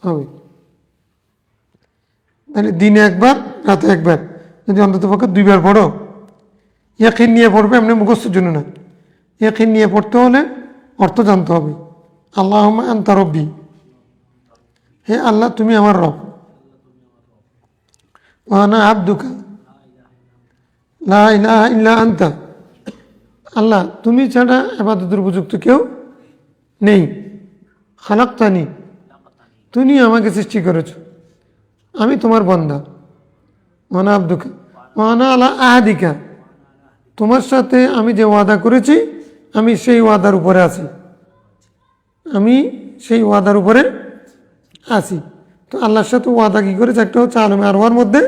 হবে। তাহলে দিনে একবার রাতে একবার যদি অন্তত পক্ষে 2 বার পড়ো, ইয়াকিন নিয়ে পড়বে, এমনি মুখস্থের জন্য না। ইয়াকিন নিয়ে পড়তে হলে অর্থ জানতে হবে। আল্লাহুম্মা আনতা রব্বি, হে আল্লাহ তুমি আমার রব, ওয়া আনা আবদুকা লা ইলাহা ইল্লা আনতা, আল্লাহ তুমি ছাড়া ইবাদতের উপযুক্ত কেউ নেই, খালাকতানি তুমি আমাকে সৃষ্টি করেছ, আমি তোমার বান্দা, ওয়া আনা আবদুকা ওয়া আনা আলা আহদিকা, তোমার সাথে আমি যে ওয়াদা করেছি আমি সেই ওয়াদার উপরে আছি, আমি সেই ওয়াদার উপরে আছি। তো আল্লাহর সাথে ওয়াদা কি করেছে? একটা হচ্ছে আলমে আরওয়ার মধ্যে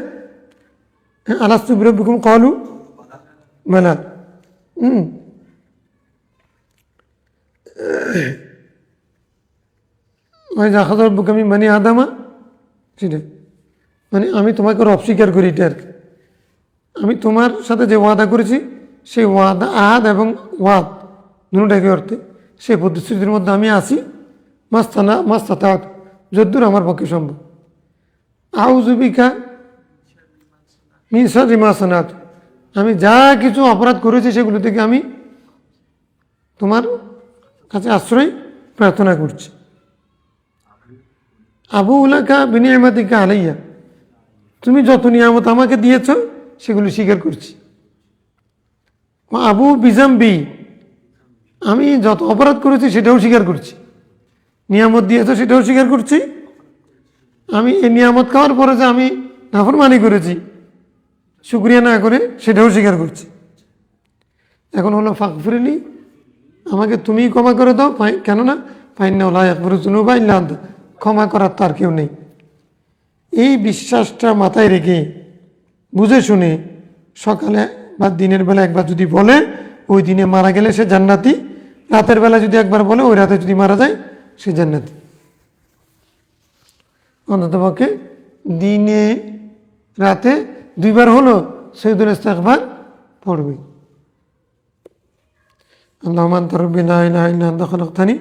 আলাস্তু বিরাব্বিকুম ক্বালু বালা, ওই যে আখাযা রাব্বুকা মিন বানি আদামা, সেটা মানে আমি তোমাকে রব স্বীকার করি। এটা আর কি আমি তোমার সাথে যে ওয়াদা করেছি সেই ওয়াদা, আহাদ এবং ওয়াদ দুটো একই অর্থে, সেই প্রতিশ্রুতির মধ্যে আমি আছি। মাস্তাতাত যদ্দূর আমার পক্ষে সম্ভব। আউযু বিকা মিন শাররি মা সানাতু, আমি যা কিছু অপরাধ করেছি সেগুলো থেকে আমি তোমার কাছে আশ্রয় প্রার্থনা করছি। আবুউ লাকা বিনি'মাতিকা আলাইয়া, তুমি যত নিয়ামত আমাকে দিয়েছ সেগুলো স্বীকার করছি। আবু বিজাম্বি, আমি যত অপরাধ করেছি সেটাও স্বীকার করছি। নিয়ামত দিয়েছে সেটাও স্বীকার করছি। আমি এই নিয়ামত খাওয়ার পরে যে আমি নাফরমানি করেছি, শুকরিয়া না করে, সেটাও স্বীকার করছি। এখন হলো ফাগফিরলি, আমাকে তুমি ক্ষমা করে দাও, কেননা ফাইন্না লা ইয়াগফিরু যুনুবা ইল্লা আনতা, ক্ষমা করার তার কেউ নেই। এই বিশ্বাসটা মাথায় রেখে বুঝে শুনে সকালে বা দিনের বেলা একবার যদি বলে, ওই দিনে মারা গেলে সে জান্নাতি। রাতের বেলা যদি একবার বলে, ওই রাতে যদি মারা যায় সে জান্নাতি। অন্ততপক্ষে দিনে রাতে দুইবার হলো সৈয়দুল ইস্তিগফার পড়বে। আল্লাহুম্মা আনতা রাব্বি লা ইলাহা ইল্লা আনতা খালাকতানি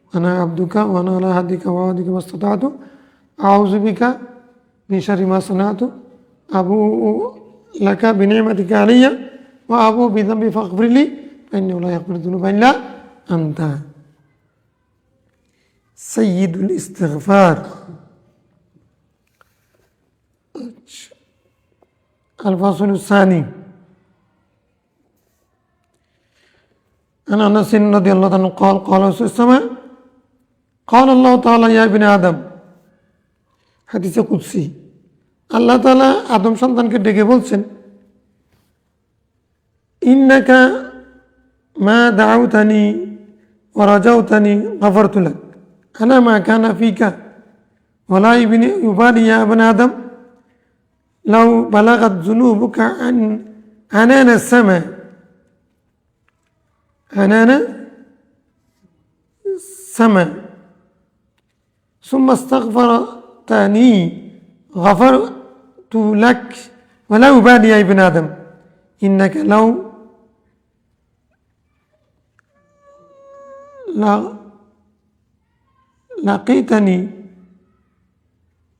ওয়া আনা আবদুকা ওয়া আনা আলা আহদিকা ওয়া ওয়া'দিকা মাসতাতা'তু আউযু বিকা মিন শাররি মা সানা'তু আবুউ লাকা বিনি'মাতিকা আলাইয়া ওয়া আবুউ বিযামবি ফাগফিরলি ফাইন্নাহু লা ইয়াগফিরু যুনুবা ইল্লা আনতা। সাইয়্যিদুল ইস্তিগফার। الفصل الثاني عن انس رضي الله عنه قال قال رسول الله قال الله تعالى يا ابن آدم, হাদিসে কুদসি। আল্লাহ তাআলা আদম সন্তানকে ডেকে বলছেন, ইন্নাকা মা দাউতানি ওয়া রাজাউতানি গফরতু লাক আনা মা কানা ফিকা ওয়ালা ইউবালি ইয়া ইবনে আদম লাউ বালাগাত যুনুবুকা আনানা السماء عنان السماء ثم استغفرتني غفرت لك ولا أبالي يا ابن آدم إنك لو لقيتني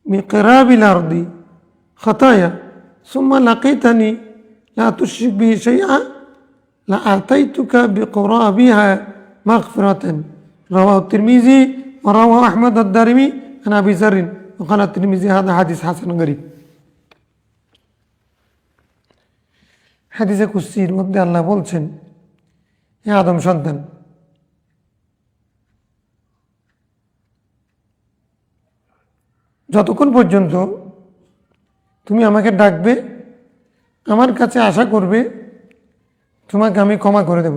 بقراب الأرض خطايا ثم لقيتني لا تشرك به شيئا لآتيتك بقرابها مغفرة. رواه الترمذي ورواه أحمد الدارمي عن أبي ذر وقال الترمذي هذا حديث حسن غريب. হাদিসে কুদসির মধ্যে আল্লাহ বলছেন, হে আদম সন্তান, যতক্ষণ পর্যন্ত তুমি আমাকে ডাকবে, আমার কাছে আশা করবে, তোমাকে আমি ক্ষমা করে দেব।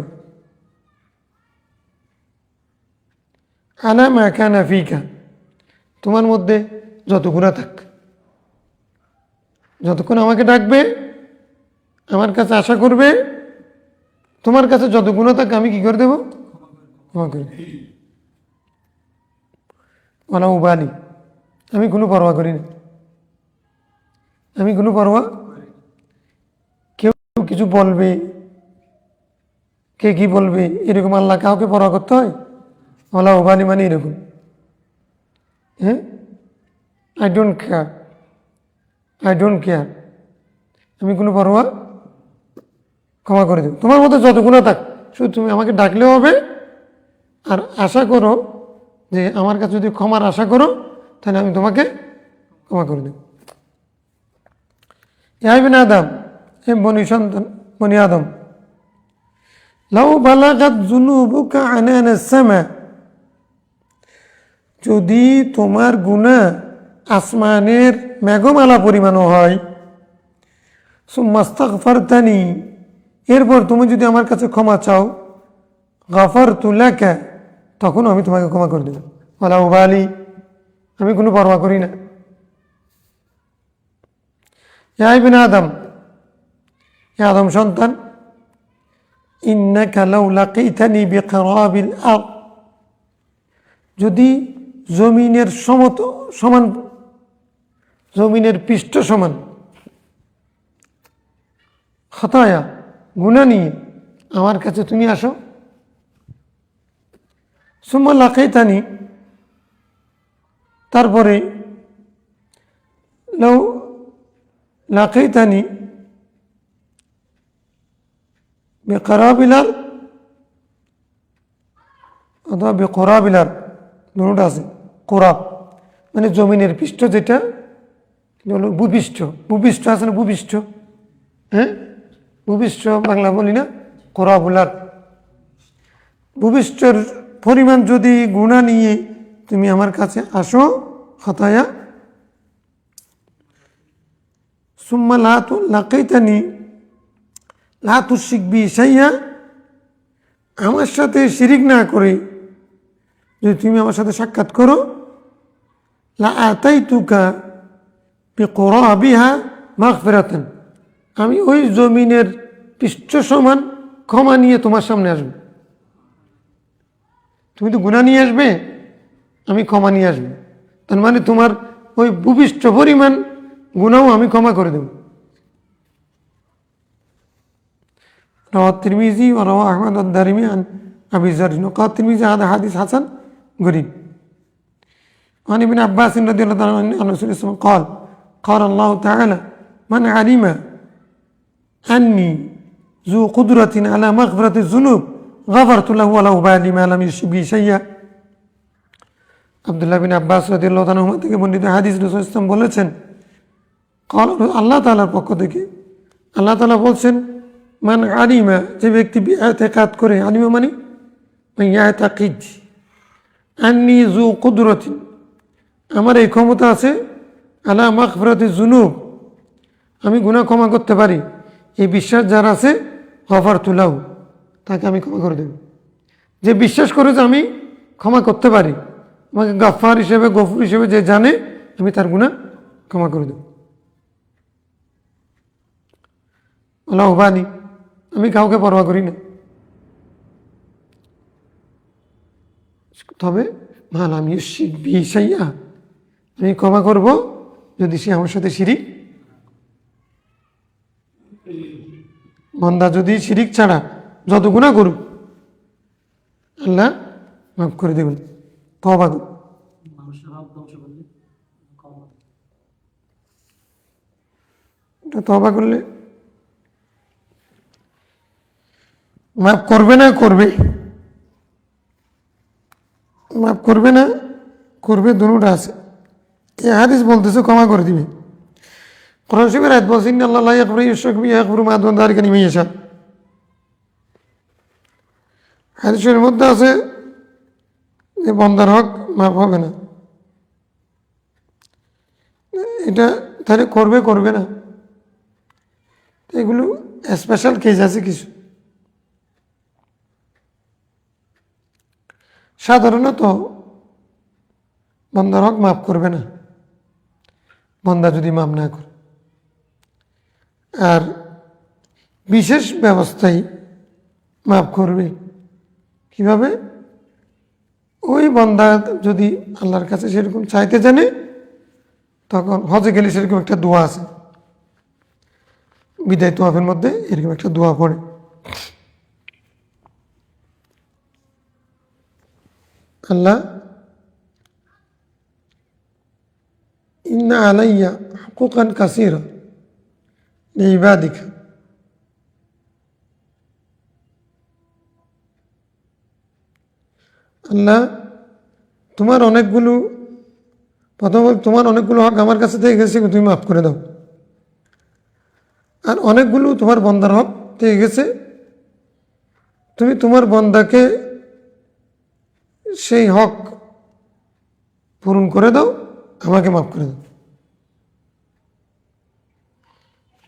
আনা মা কানা ফিকা, তোমার মধ্যে যত গুনাহ থাক, যতক্ষণ আমাকে ডাকবে, আমার কাছে আশা করবে, তোমার কাছে যত গুনাহ থাক আমি কি করে দেব? ক্ষমা করে দেব। ওয়ালা উবালি, আমি কোনো পরোয়া করি না, আমি কোনো পরোয়া, কেউ কিছু বলবে, কে কি বলবে, এরকম আল্লাহ কাউকে পরোয়া করতে হয়? ওয়ালা উবালি মানে এরকম, হ্যাঁ, আই ডোন্ট কেয়ার, আমি কোনো পরোয়া, ক্ষমা করে দেব। তোমার মধ্যে যত গুনাহ থাক, শুধু তুমি আমাকে ডাকলেও হবে, আর আশা করো যে আমার কাছে যদি ক্ষমার আশা করো, তাহলে আমি তোমাকে ক্ষমা করে দেব। ইয়া ইবনে আদম, হে বনি সন্তান, বনি আদম, লাউ বালাগাত যুনুবুকা আনানা সামা, যদি তোমার গুনাহ আসমানের মেঘমালা পরিমাণও হয়, সুম্মা আস্তাগফারতানি, এরপর তুমি যদি আমার কাছে ক্ষমা চাও, গাফারতু লাকা, তখন আমি তোমাকে ক্ষমা করে দেব। ওয়ালা উবালি, আমি কোনো পরোয়া করি না। ইয়া ইবনে আদম, হে আদম সন্তান, ইন্নাকা লাউ লাকিতানি বিকিরাবিল আরদ, যদি জমিনের সমান, জমিনের পৃষ্ঠ সমান খাতায়া, গুনাহ নিয়ে আমার কাছে তুমি আসো, সুম্মা লাকিতানি, তারপরে লাউ লাকিতানি বিকিরাবিল আরদ অথবা বিকিরাবিল আরদ, দুটোটা আছে। কোরাব মানে জমিনের পৃষ্ঠ, যেটা হলো ভূপৃষ্ঠ, ভূপৃষ্ঠ আছে না, ভূপৃষ্ঠ, হ্যাঁ, ভূপৃষ্ঠ বাংলা বলি না, কোরাবুলার ভূপৃষ্ঠের পরিমাণ যদি গুণা নিয়ে তুমি আমার কাছে আসো, খতায়া সুম্মা লাকাইতানি লা তুশরিক বি শাইআ, আমার সাথে শিরিক না করে যদি তুমি আমার সাথে সাক্ষাৎ করো, লা আতাইতুকা বিকুরাবিহা মাগফিরাতান, আমি ওই জমিনের পৃষ্ঠ সমান ক্ষমা নিয়ে তোমার সামনে আসবো। তুমি তো গুনাহ নিয়ে আসবে, আমি ক্ষমা নিয়ে আসবো। তার মানে তোমার ওই ভূপৃষ্ঠ পরিমাণ গুনাহও আমি ক্ষমা করে দেব। رواه الترمذي ورواه أحمد والدارمي عن أبي ذر وقال الترمذي هذا حديث حسن غريب. وعن ابن عباس رضي الله عنه عن رسول الله صلى الله عليه وسلم قال قال الله تعالى من علم أني ذو قدرة على مغفرة الذنوب غفرت له ولو بالي ما لم يشرك بي شيئا. আব্দুল্লাহ বিন আব্বাস রাদিয়াল্লাহু তাআলা আনহু থেকে বর্ণিত হাদিস, রাসূল সাল্লাল্লাহু আলাইহি ওয়াসাল্লাম বলেছেন, আল্লাহ তাআলার পক্ষ থেকে আল্লাহ তাআলা বলছেন, মান আলিমা, যে ব্যক্তি ইতিকাদ করে, আলিমা মানে ইয়াতাকিদ, আন্নী যু কুদরতিন, আমার এই ক্ষমতা আছে, আলা মাগফিরাতি যুনুব, আমি গুনাহ ক্ষমা করতে পারি, এই বিশ্বাস যার আছে, গফারতু লাহু, তাকে আমি ক্ষমা করে দেব। যে বিশ্বাস করে যে আমি ক্ষমা করতে পারি, আমাকে গাফফার হিসেবে, গফুর হিসেবে যে জানে, আমি তার গুনাহ ক্ষমা করে দেব। আল্লাহ বানি, আমি কাউকে পরোয়া করি না, তবে মালাম ইউশরিক বি শাইআ, আমি ক্ষমা করব যদি সে আমার সাথে শিরিক, বান্দা যদি শিরিক ছাড়া যত গুনাহ করুক আল্লাহ মাফ করে দেবেন। তওবা করুন। তওবা করলে মাফ করবে না, করবে, মাফ করবে না, করবে, দুটোটা আছে। এই হাদিস বলতেছে ক্ষমা করে দিবে। কোরআন শরীফের আয়াত বলছে, ইন্নাল্লাহা লা ইয়াগফিরু ইউশরাকা বিহি ওয়া ইয়াগফিরু মা দুনা যালিকা লিমান ইয়াশা। হাদিসের মধ্যে আছে যে বান্দার হক মাফ হবে না। এটা তাহলে করবে, করবে না, এগুলো স্পেশাল কেস আছে কিছু। সাধারণত বান্দার হক মাফ করবে না, বান্দা যদি মাফ না করে। আর বিশেষ ব্যবস্থায় মাফ করবে। কিভাবে? ওই বান্দা যদি আল্লাহর কাছে সেরকম চাইতে জানে, তখন হজে গেলে সেরকম একটা দোয়া আছে, বিদায় তোয়াফের মধ্যে এরকম একটা দোয়া পড়ে, আল্লাহ ইন্না আলাইয়া হুকুকান কাসীরা লিইবাদিকা, আল্লাহ তোমার অনেকগুলো, প্রথমত তোমার অনেকগুলো হক আমার কাছে থেকে গেছে, তুমি মাফ করে দাও। আর অনেকগুলো তোমার বন্দার হক থেকে গেছে, তুমি তোমার বন্দাকে সেই হক পূরণ করে দাও, আমাকে মাফ করে দাও।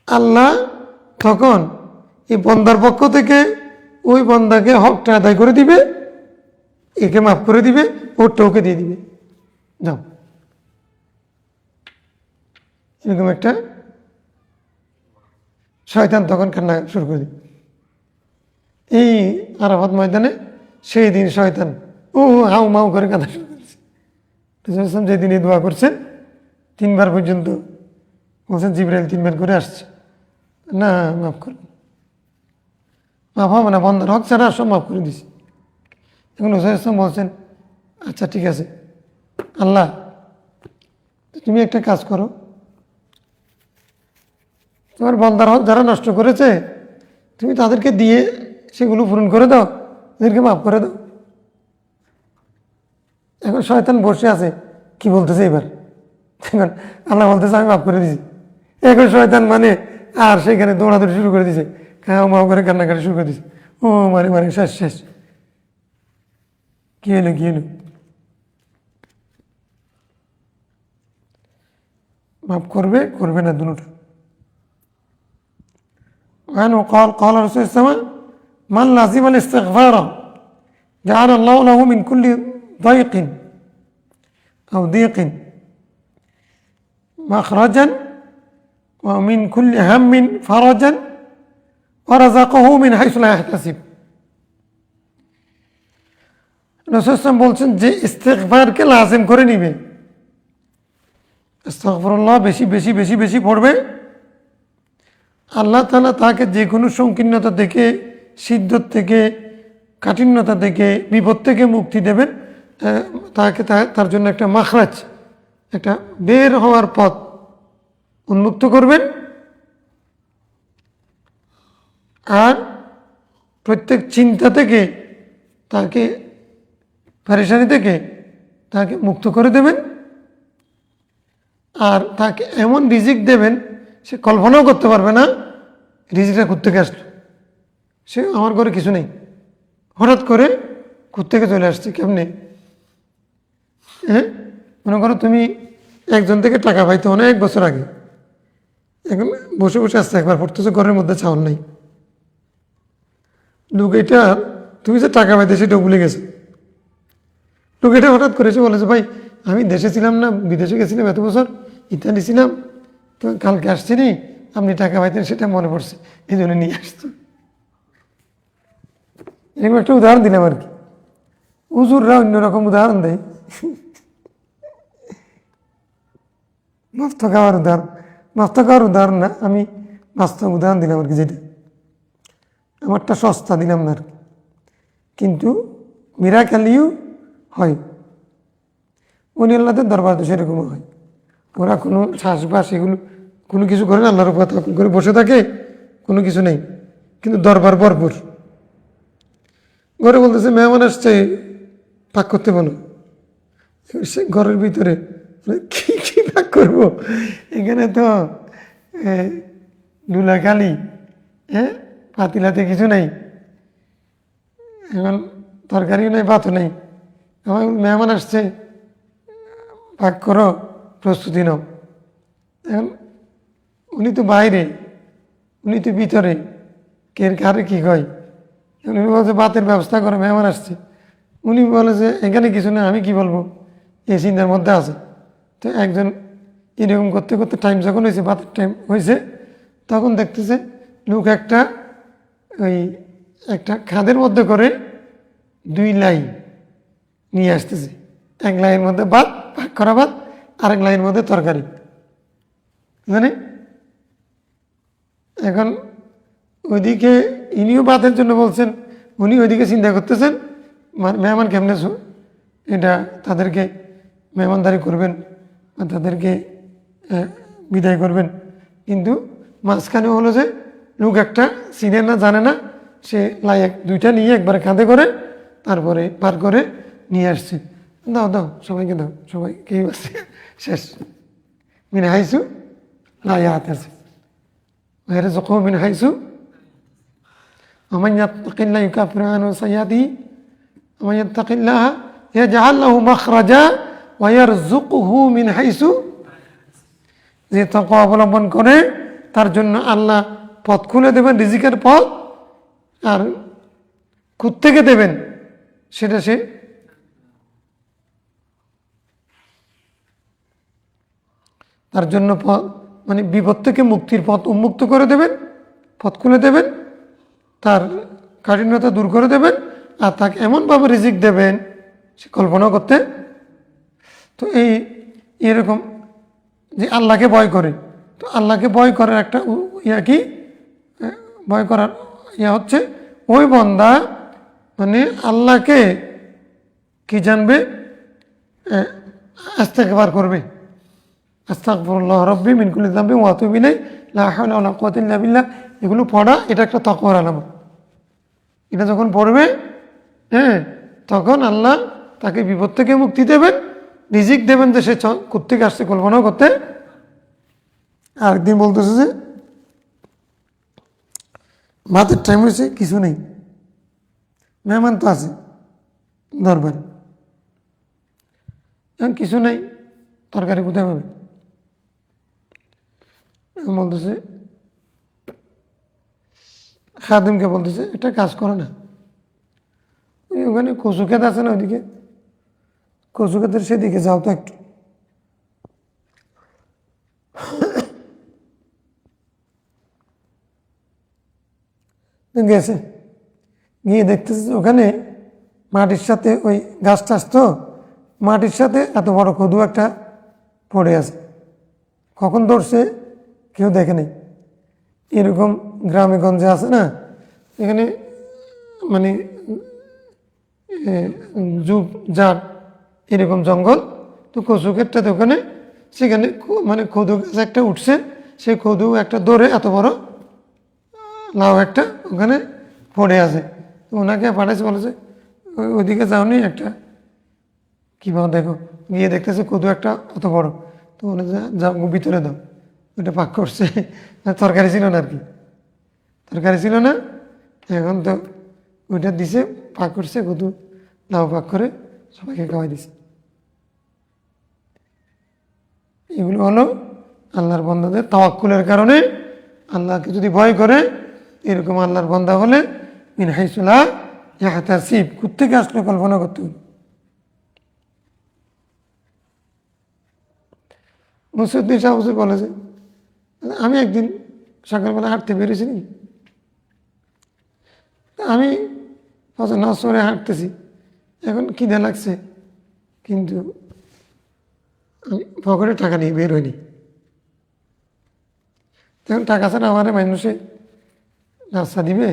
আল্লাহ তখন এই বন্দার পক্ষ থেকে ওই বন্দাকে হকটা আদায় করে দিবে, একে মাফ করে দিবে, ওরটা ওকে দিয়ে দিবে, যাও। এরকম একটা শয়তান তখন কান্না শুরু করে দিবে। এই আরাফাত ময়দানে সেই দিন শয়তান হাউ মাউ করে কাঁদা শুরু করেছে। যেদিন এই দোয়া করছেন 3 বার পর্যন্ত বলছেন, জিবরাইল 3 বার করে আসছে, না মাফ করুন, মাফ হবে না, বন্দার হক ছাড়া সব মাফ করে দিছি। এখন হুসাইন বলছেন, আচ্ছা ঠিক আছে আল্লাহ, তুমি একটা কাজ করো, তোমার বন্দার হক যারা নষ্ট করেছে তুমি তাদেরকে দিয়ে সেগুলো পূরণ করে দাও, এদেরকে মাফ করে দাও। এখন শয়তান বসে আছে, কি বলতেছে এবার? এখন আল্লাহ বলতেছে আমি মাফ করে দিছি। এখন শয়তান মানে আর সেখানে দৌড়াদৌড়ি শুরু করে দিছে, খাওয়া মাও করে কান্নাকাটি শুরু করে দিছে। ও মারে মারে শেষ শেষ। কি হলো কি হলো? মাফ করবে করবে না দুটোটা। عنه قال قال رسول الله صلى الله عليه وسلم من لزم الاستغفار جعل الله له من كل ضيق أو ضيق مخرجا ومن كل هم فرجا ورزقه من حيث لا يحتسب। রাসূল সাল্লাল্লাহু বলছেন যে ইস্তিগফারকে লাজিম করে নিবে, আস্তাগফিরুল্লাহ বেশি বেশি বেশি বেশি পড়বে, আল্লাহ তাআলা তাকে যে কোনো সংকীর্ণতা থেকে, সিদ্ধত থেকে, কাঠিন্যতা থেকে, বিপদ থেকে মুক্তি দেবেন। তাকে তার জন্য একটা মাখরাজ, একটা বের হওয়ার পথ উন্মুক্ত করবেন। আর প্রত্যেক চিন্তা থেকে, তাকে পেরেশানি থেকে তাকে মুক্ত করে দেবেন। আর তাকে এমন রিজিক দেবেন সে কল্পনাও করতে পারবে না রিজিকটা কোত্থেকে আসলো। সে আমার ঘরে কিছু নেই, হঠাৎ করে কোত্থেকে চলে আসছে কেমনে? হ্যাঁ, মনে করো তুমি একজন থেকে টাকা পাইতে অনেক বছর আগে, এখন বসে বসে আসছে, একবার পড়তেছো ঘরের মধ্যে চাউল নেই। লোক এটা তুমি যে টাকা পাইতে সেটাও ভুলে গেছে। লোক এটা হঠাৎ করে এসে বলেছে, ভাই আমি দেশে ছিলাম না, বিদেশে গেছিলাম এত বছর, ইত্যাদি ছিলাম, তো কালকে আসছিনি, আপনি টাকা পাইতেন সেটা মনে পড়ছে, এই জন্য নিয়ে আসতো। এরকম একটা উদাহরণ দিলাম আর কি। হুজুররা অন্যরকম উদাহরণ দেয়, মাফতা খাওয়ার উদাহরণ, মাফতা খাওয়ার উদাহরণ না, আমি বাস্তব উদাহরণ দিলাম আর কি, যেটা আমারটা সস্তা দিলাম না আর কি, কিন্তু মিরাকেলিও হয়। উনি আল্লাহদের দরবার তো সেরকমও হয়। ওরা কোনো শ্বাসবাস এগুলো কোনো কিছু করে না, আল্লাহর উপর তাওয়াক্কুল করে বসে থাকে, কোনো কিছু নেই, কিন্তু দরবার ভরপুর। ঘরে বলতেছে মেহমান আসছে, পাক করতে বলো। সে ঘরের ভিতরে কি কি পাক করবো, এখানে তো ধুলাখালি, হ্যাঁ, পাতিলাতে কিছু নেই, এখন তরকারিও নেই, ভাতও নেই। আমার মেহমান আসছে, পাক করো, প্রস্তুতি নাও। এখন উনি তো বাইরে, উনি তো ভিতরে, কে কারে কী কয়। উনি বলছে ভাতের ব্যবস্থা করো, মেহমান আসছে। উনি বলে যে এখানে কিছু না, আমি কি বলবো, এই চিন্তার মধ্যে আছে। তো একজন এরকম করতে করতে টাইম যখন হয়েছে, ভাতের টাইম হয়েছে, তখন দেখতেছে লোক একটা ওই একটা খাদের মধ্যে করে 2 লাইন নিয়ে আসতেছে। এক লাইনের মধ্যে ভাত, পাক করা ভাত, আরেক লাইনের মধ্যে তরকারি, মানে এখন ওইদিকে ইনিও ভাতের জন্য বলছেন, উনি ওইদিকে চিন্তা করতেছেন মেহমান কেমনে এটা তাদেরকে মেহমানদারি করবেন বা তাদেরকে বিদায় করবেন। কিন্তু মাঝখানে হলো যে লোক একটা চিনে না, জানে না, সে লাইক 2টা নিয়ে একবারে কাঁধে করে তারপরে পার করে নিয়ে আসছে। দাও দাও সবাইকে দাও, সবাই কে আছে শেষ। মিন হাইসু লাইয়াত আছে ويرزقه من حيث ومن يتق الله يكفر عنه سيئاته ومن يتق الله يجعل له مخرجا ويرزقه من حيث, যে তাকওয়া অবলম্বন করে তার জন্য আল্লাহ পথ খুলে দেবেন, রিজিকের পথ, আর কোত্থেকে দেবেন সেটা সে তার জন্য পথ, মানে বিপদ থেকে মুক্তির পথ উন্মুক্ত করে দেবেন, পথ খুলে দেবেন, তার কাঠিন্যতা দূর করে দেবেন, আর তাকে এমনভাবে রিজিক দেবেন সে কল্পনা করতে। তো এরকম যে আল্লাহকে ভয় করে, তো আল্লাহকে ভয় করার একটা কি ভয় করার হচ্ছে ওই বান্দা মানে আল্লাহকে কি জানবে, ইস্তেগফার করবে, আস্তাগফিরুল্লাহ রাব্বি মিন কুল্লি যামবিন ওয়া আতুবু ইলাইহি লা হাওলা ওয়ালা কুওয়াতা ইল্লা বিল্লাহ। এগুলো পড়া এটা একটা তাকওয়ার আলামত। এটা যখন পড়বে, হ্যাঁ, তখন আল্লাহ তাকে বিপদ থেকে মুক্তি দেবেন, রিজিক দেবেন, যে সে কোত্থেকে আসছে কল্পনাও করতে। আরেকদিন বলতেছে যে ভাতের টাইম হয়েছে, কিছু নেই, মেহমান তো আছে দরবারে, এখন কিছু নেই, তরকারি কোথায় পাবে? বলতেছে, খাদিমকে বলতেছে, একটা কাজ করে না, ওখানে কচু ক্ষেত আছে না, ওইদিকে কচু ক্ষেতের সেদিকে যাও তো একটু। গেছে, গিয়ে দেখতেছে ওখানে মাটির সাথে ওই গাছ টাছ তো, মাটির সাথে এত বড় কদু একটা পড়ে আছে। কখন ধরছে কেউ দেখে নেই। এরকম গ্রামে গঞ্জে আছে না, এখানে মানে যুগ জাট এরকম জঙ্গল, তো কচু ক্ষেতটাতে ওখানে সেখানে মানে কদু গাছ একটা উঠছে, সেই কদু একটা দৌড়ে এত বড় লাউ একটা ওখানে পড়ে আছে। তো ওনাকে পাঠাইছে, বলেছে ওইদিকে যাওনি, একটা কীভাবে দেখো, গিয়ে দেখতেছে কদু একটা অত বড়, তো বলে যাও ভিতরে দাও, ওইটা পাক করছে। তরকারি ছিল না আর কি, তরকারি ছিল না, এখন তো ওইটা দিছে, পাক করছে, কদু লাউ পাক করে সবাইকে খাওয়াই দিছে। এগুলো হলো আল্লাহর বান্দাদের তাওয়াক্কুলের কারণে, আল্লাহকে যদি ভয় করে, এরকম আল্লাহর বান্দা হলে মিন হাইসু লা ইয়াহতাসিব, কোত্থেকে আসলে কল্পনা করতে হবে। মুসিউদ্দিন শাহ হুজুর বলেছে, আমি একদিন সকালবেলা হাঁটতে বেরিয়েছি, আমি ফজর নামাজ পড়ে হাঁটতেছি, এখন খিদে লাগছে, কিন্তু আমি পকেটে টাকা নিয়ে বের হইনি। তখন টাকা ছাড়া আমার মানুষে নাস্তা দিবে,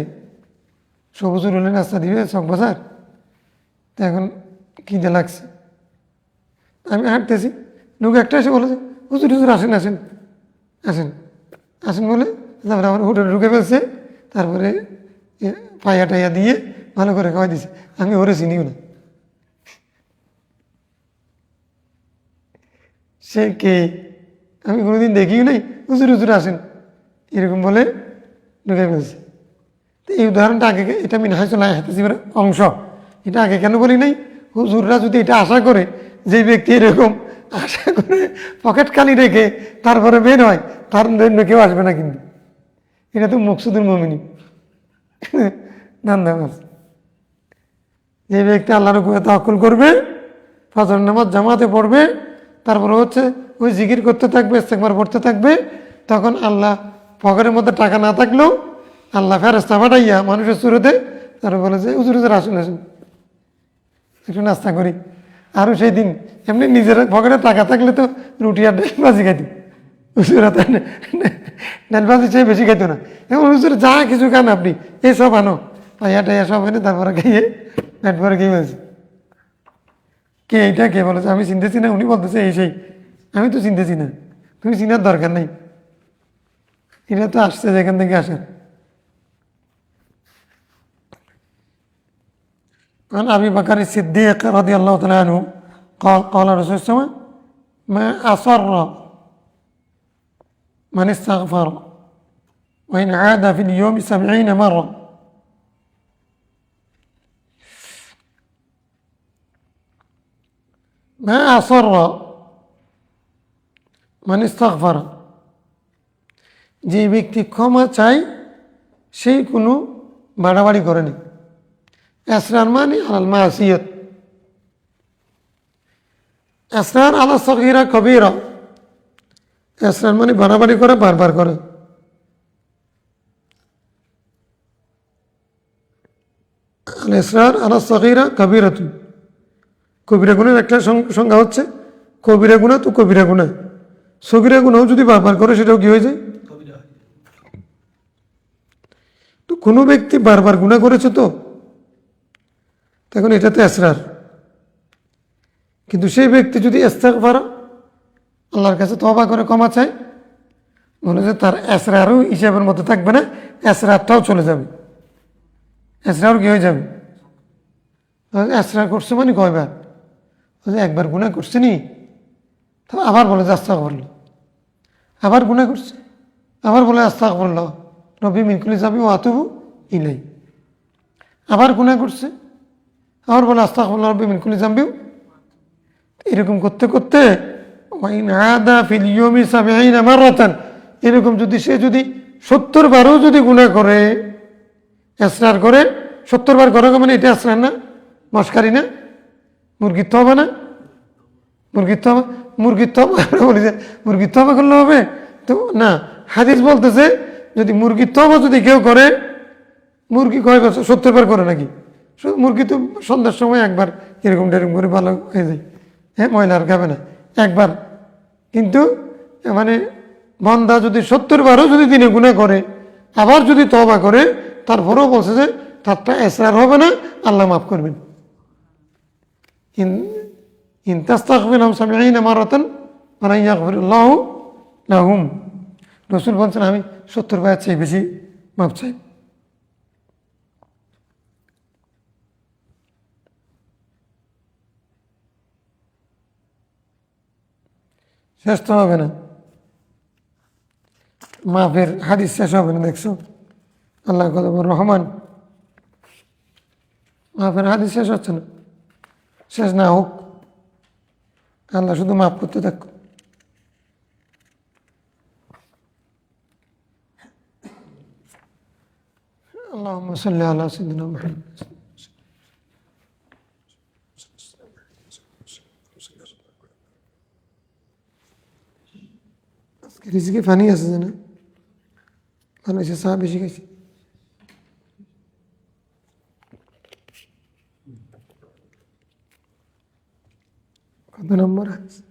সবুজ হলে নাস্তা দিবে চক বাজার, তো এখন খিদে লাগছে, আমি হাঁটতেছি, লোক একটা এসে বলেছে, হুজুর হুজুর আসেন আসেন আসেন আসেন বলে তারপরে আমার হোটেলে ঢুকে ফেলছে, তারপরে পায়া টাইয়া দিয়ে ভালো করে খাওয়াই দিছে। আমি ওরে চিনিও না, সে কে আমি কোনোদিন দেখিও নাই, হুজুর হুজুর আসেন এরকম বলে ঢুকে ফেলছে। তো এই উদাহরণটা আগে, এটা মিনহাজুল ইহতিসাবের অংশ, এটা আগে কেন বলি নাই? হুজুররা যদি এটা আশা করে, যে ব্যক্তি এরকম আশা করে পকেট খালি রেখে তারপরে বের হয়, তার জন্য কেউ আসবে না। কিন্তু এটা তো মকসুদুল মুমিনিন, নান্দাবাজ। যে ব্যক্তি আল্লাহর উপরে তাওয়াক্কুল করবে, ফজর নামাজ জামাতে পড়বে, তারপরে হচ্ছে ওই জিকির করতে থাকবে, ইস্তেগফার পড়তে থাকবে, তখন আল্লাহ পকেটের মধ্যে টাকা না থাকলেও আল্লাহ ফেরেশতা পাঠাইয়া মানুষের সুরতে তারা বলে যে হুজুর হুজুর আসুন আসুন একটু নাস্তা করি। আরও সেই দিন এমনি নিজের পকেটে টাকা থাকলে তো রুটি আর ডাল ভাজি খাইত, হুজুর ডাল ভাজি চেয়ে বেশি খাইতো না। এখন হুজুর যা কিছু খান আপনি, এই সব আনো, পাইয়া টাইয়া সব এনে তারপরে খাইয়ে পেট ভরে খেয়ে বলছে। কে এইটা কে বলেছে? আমি চিনতেছি না, উনি বলতেছে এই সেই, আমি তো চিনতেছি না, তুমি চিনার দরকার নেই, এটা তো আসছে যেখান থেকে আসে। عن أبي بكر الصديق رضي الله تعالى عنه قال قال الرسول صلى الله عليه وسلم ما أصر من استغفر وإن عاد في اليوم 70 مرة. ما أصر من استغفر, যে ব্যক্তি ক্ষমা চায় সেই কোনো বাড়াবাড়ি করেনি। আসরার মানে আলাল মাসিয়াত, আসরার আলা সগীরা কবীরা, আসরার মানে বাড়াবাড়ি করে, বারবার করে। আল আসরার আলা সগীরা কবীরাতুন, কবিরা গুণের একটা সংজ্ঞা হচ্ছে কবিরা গুণা তো কবিরা গুণা, সগীরা গুণাও যদি বারবার করে সেটাও কি হয়ে যায়? তো কোনো ব্যক্তি বারবার গুণা করেছে তো তখন এটাতে আসরার। কিন্তু সেই ব্যক্তি যদি ইস্তেগফার আল্লাহর কাছে তওবা করে ক্ষমা চায়, বলে যে তার আসরারও হিসাবের মতো থাকবে না, আসরারটাও চলে যাবে, আসরার কি হয়ে যাবে? আসরার করছে মানে কয়বার? একবার গুনাহ করছে নি, তো আবার বলে যে আস্তাগফিরুল্লাহ, আবার গুনাহ করছে, আবার বলে আস্তাগফিরুল্লাহ রব্বি মিন কুল্লি যামবি ওয়া আতুবু ইলাই। আবার গুনাহ করছে, আবার বলে আস্তাগফিরুল্লাহ রাব্বি মিন কুল্লি যামবিন। এরকম করতে করতে ওয়াইন আদা ফিল ইয়াউমি ৭০ মাররাতান, এরকম যদি সে যদি ৭০ বারও যদি গুনাহ করে, ইসরার করে, ৭০ বার করে মানে এটা ইসরার না, মস্কারি না, মুরগির তওবা না, মুরগির তওবা, মুরগির তওবা বলি যে মুরগির তওবা করলে হবে তো না। হাদিস বলতেছে যদি মুরগির তওবা যদি কেউ করে, মুরগি কয় বছর ৭০ বার করে নাকি? মুরগি তো সন্ধ্যার সময় একবার এরকম টেরকম করে ভালো হয়ে যায়, হ্যাঁ, ময়লা আর খাবে না একবার। কিন্তু মানে বান্দা যদি ৭০ বারও যদি দিনে গুনাহ করে, আবার যদি তওবা করে, তারপরেও বলছে যে তারটা ইসরার হবে না, আল্লাহ মাফ করবেন। ইন তাস্তাগফির লাহুম ৭০ মাররাতান ফালান ইয়াগফিরুল্লাহু লাহুম। রাসূল বলছেন আমি ৭০ বার চেয়ে বেশি মাফ চাই। শেষ তো হবে না, মাফের হাদিস শেষ হবে না। দেখছো আল্লাহ কত বড় রহমান, মাফের হাদিস শেষ হচ্ছে না, শেষ না হোক, আল্লাহ শুধু মাফ করতে থাকুক। আল্লাহুম্মা সাল্লি আলা সাইয়্যিদিনা মুহাম্মদ। আজকে রিজিকে পানি আছে না, ভালো হয়েছে, চা বেশি খাইছি। কত নম্বর আছে?